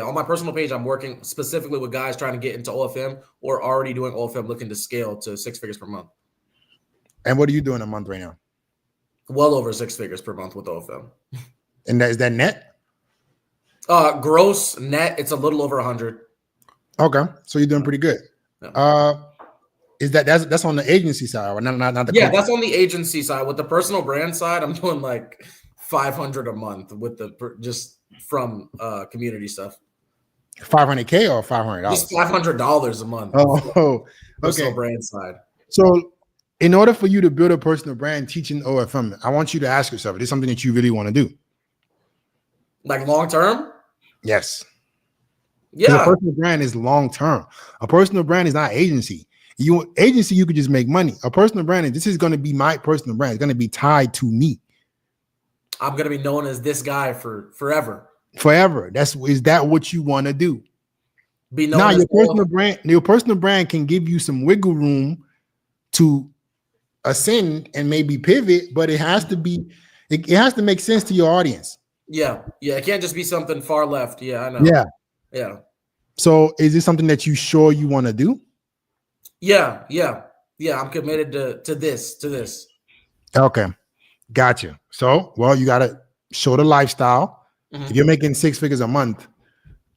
on my personal page, I'm working specifically with guys trying to get into OFM or already doing OFM, looking to scale to 6 figures per month. And what are you doing a month right now? Well over 6 figures per month with OFM. And is that net? Gross net, it's a little over 100. Okay, so you're doing pretty good. Yeah. Is that's on the agency side, or not the company? That's on the agency side. With the personal brand side, I'm doing like 500 a month with the just from community stuff. $500K or $500? Just $500 a month. Oh, personal brand side. So, in order for you to build a personal brand teaching OFM, I want you to ask yourself: is this something that you really want to do? Like long term? Yes. Yeah. A personal brand is long term. A personal brand is not agency. You could just make money. A personal brand is this is going to be my personal brand. It's going to be tied to me. I'm going to be known as this guy for forever. Forever. Is that what you want to do? Be known now as your personal brand can give you some wiggle room to ascend and maybe pivot, but it has to make sense to your audience. Yeah. It can't just be something far left. Yeah, I know. Yeah. So is this something that you sure you want to do? Yeah. I'm committed to this. Okay. Gotcha. So, well, you got to show the lifestyle. If you're making 6 figures a month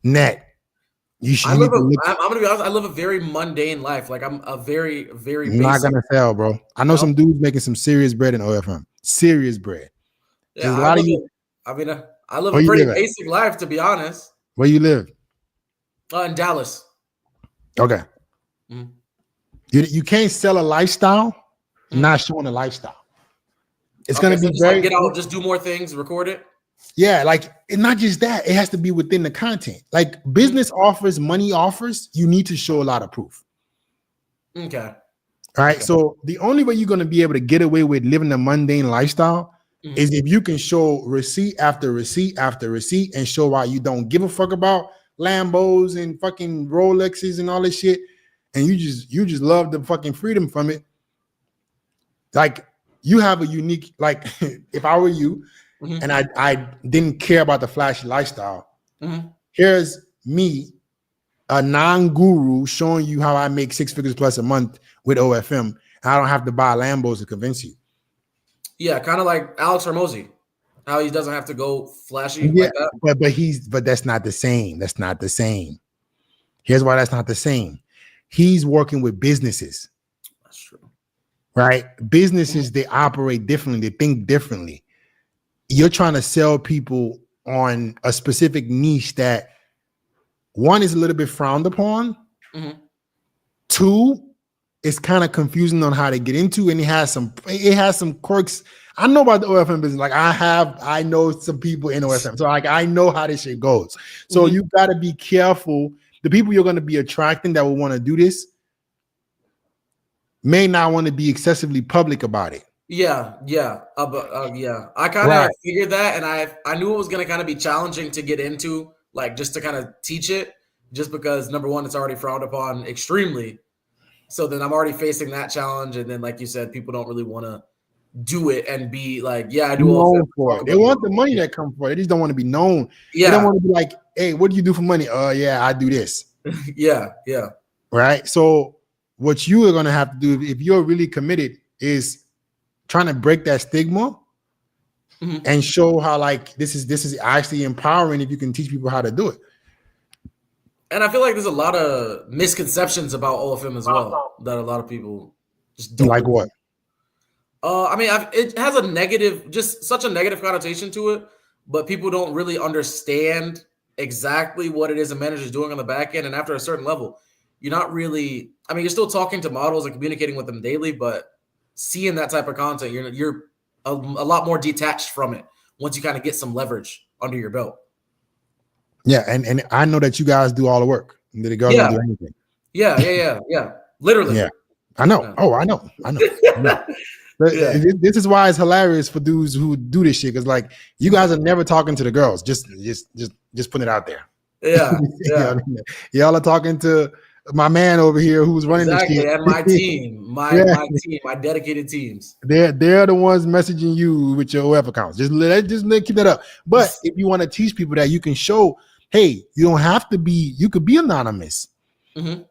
net, You should. I You live need to look. I'm gonna be honest. I live a very mundane life. Like I'm a very, very You're not basic. gonna sell, bro. I know some dudes making some serious bread in OFM. Serious bread. Yeah, There's a I lot of live. you. I live Where a you pretty live at? basic life, to be honest. Where you live? In Dallas. Okay. Mhm. You can't sell a lifestyle, not showing a lifestyle. It's gonna So be just like very get out, just do more things, record it. yeah, like and not just that, it has to be within the content. Like business offers, money offers, you need to show a lot of proof. Okay. All right. So the only way you're gonna be able to get away with living a mundane lifestyle is if you can show receipt after receipt after receipt and show why you don't give a fuck about Lambos and fucking Rolexes and all this shit, and you just love the fucking freedom from it. Like you have a unique, like if I were you and I didn't care about the flashy lifestyle, here's me, a non-guru, showing you how I make 6 figures plus a month with OFM. I don't have to buy Lambos to convince you. Yeah, kind of like Alex Hormozy, how he doesn't have to go flashy Yeah, like that. but that's not the same. That's not the same. Here's why that's not the same. He's working with businesses. That's true. Right? Businesses, they operate differently, they think differently. You're trying to sell people on a specific niche that one is a little bit frowned upon. Two, it's kind of confusing on how to get into, and it has some quirks. I know about the OFM business. Like I know some people in OFM, so like I know how this shit goes. So you got to be careful. The people you're going to be attracting that will want to do this may not want to be excessively public about it. Yeah. I kind of figured that, and I knew it was going to kind of be challenging to get into, like just to kind of teach it, just because number one, it's already frowned upon extremely. So then I'm already facing that challenge, and then like you said, people don't really want to do it and be like, yeah, I do all known for it. They want the money that comes for it. They just don't want to be known. Yeah. They don't want to be like, hey, what do you do for money? Yeah, I do this. Yeah. Right. So what you are gonna have to do if you're really committed is trying to break that stigma and show how like this is actually empowering if you can teach people how to do it. And I feel like there's a lot of misconceptions about OFM as well that a lot of people just don't like what. I mean, it has a negative, just such a negative connotation to it, but people don't really understand exactly what it is a manager is doing on the back end. And after a certain level, you're not really, I mean, you're still talking to models and communicating with them daily, but seeing that type of content, you're a lot more detached from it once you kind of get some leverage under your belt. Yeah, and I know that you guys do all the work. The girls don't do anything. Yeah. Literally. Yeah, I know. Yeah. Oh, I know. This is why it's hilarious for dudes who do this shit, because like you guys are never talking to the girls. Just putting it out there. Yeah. Y'all are talking to my man over here who's running this shit. And my team, my team, my dedicated teams. They're the ones messaging you with your OF accounts. Just keep that up. But if you want to teach people that, you can show, hey, you don't have to be. You could be anonymous. All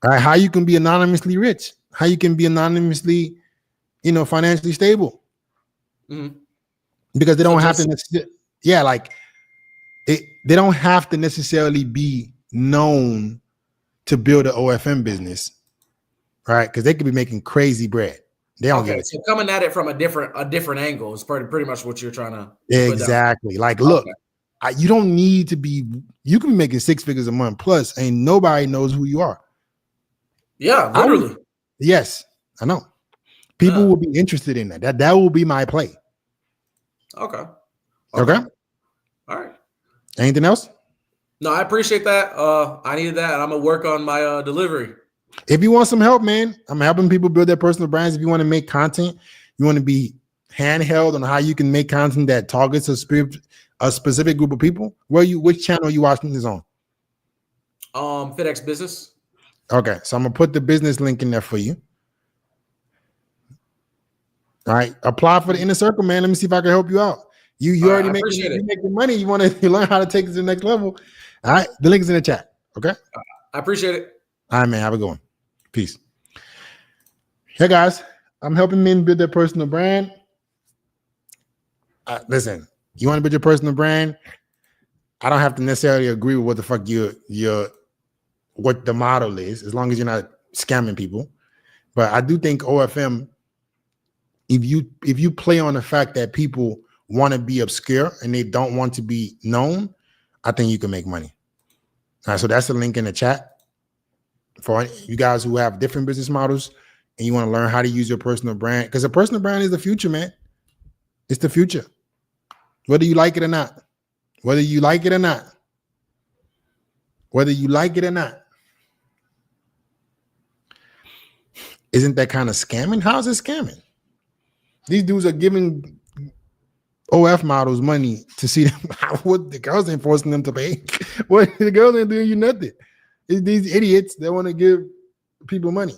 right, how you can be anonymously rich, how you can be anonymously, financially stable, because they don't have to. Yeah, like they don't have to necessarily be known to build an OFM business, right? Because they could be making crazy bread. They don't get it. So coming at it from a different angle is pretty much what you're trying to. Exactly. Like, look, you don't need to be. You can be making 6 figures a month plus, and nobody knows who you are. Yeah, literally. Yes, I know. People will be interested in that. That will be my play. Okay. All right. Anything else? No, I appreciate that. I needed that, and I'm gonna work on my delivery. If you want some help, man, I'm helping people build their personal brands. If you want to make content, you want to be handheld on how you can make content that targets a specific group of people. Which channel are you watching this on? Fitx Business. Okay, so I'm gonna put the business link in there for you. All right, apply for the inner circle, man. Let me see if I can help you out. You already making money. You want to learn how to take it to the next level. All right, the link is in the chat. Okay, I appreciate it. All right, man. Have a good one. Peace. Hey guys, I'm helping men build their personal brand. Listen, you want to build your personal brand? I don't have to necessarily agree with what the fuck you're what the model is, as long as you're not scamming people. But I do think OFM, if you play on the fact that people want to be obscure and they don't want to be known, I think you can make money. All right, so that's the link in the chat for you guys who have different business models and you want to learn how to use your personal brand, because a personal brand is the future, man. It's the future, whether you like it or not. Whether you like it or not. Whether you like it or not. Isn't that kind of scamming? How is it scamming? These dudes are giving OF models money to see them. What the girls ain't forcing them to pay. What the girls ain't doing you nothing. It's these idiots that want to give people money.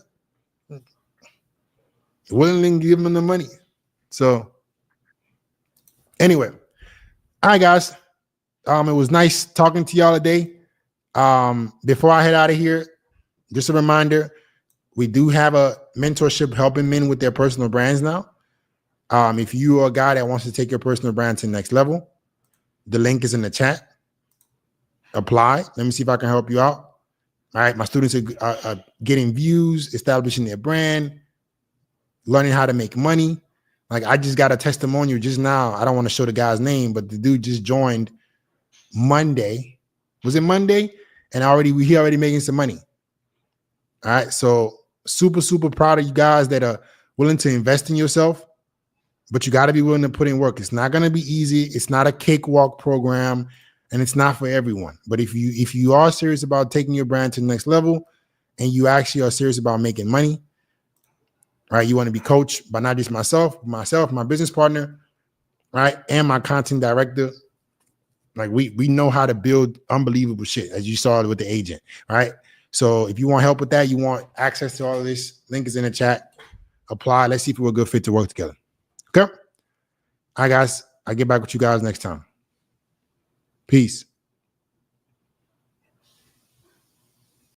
Willingly give them the money. So anyway, all right, guys. It was nice talking to y'all today. Before I head out of here, just a reminder, we do have a mentorship helping men with their personal brands now. If you are a guy that wants to take your personal brand to the next level, the link is in the chat. Apply. Let me see if I can help you out. All right, my students are getting views, establishing their brand, learning how to make money. Like, I just got a testimonial just now. I don't want to show the guy's name, but the dude just joined Monday. Was it Monday? And he already making some money. All right, so super, super proud of you guys that are willing to invest in yourself, but you got to be willing to put in work. It's not going to be easy. It's not a cakewalk program, and it's not for everyone. But if you are serious about taking your brand to the next level, and you actually are serious about making money, right? You want to be coached by not just myself, my business partner, right, and my content director. Like, we know how to build unbelievable shit, as you saw with the agent, right? So if you want help with that, you want access to all of this, link is in the chat. Apply. Let's see if we're a good fit to work together. Okay? All right, guys. I'll get back with you guys next time. Peace.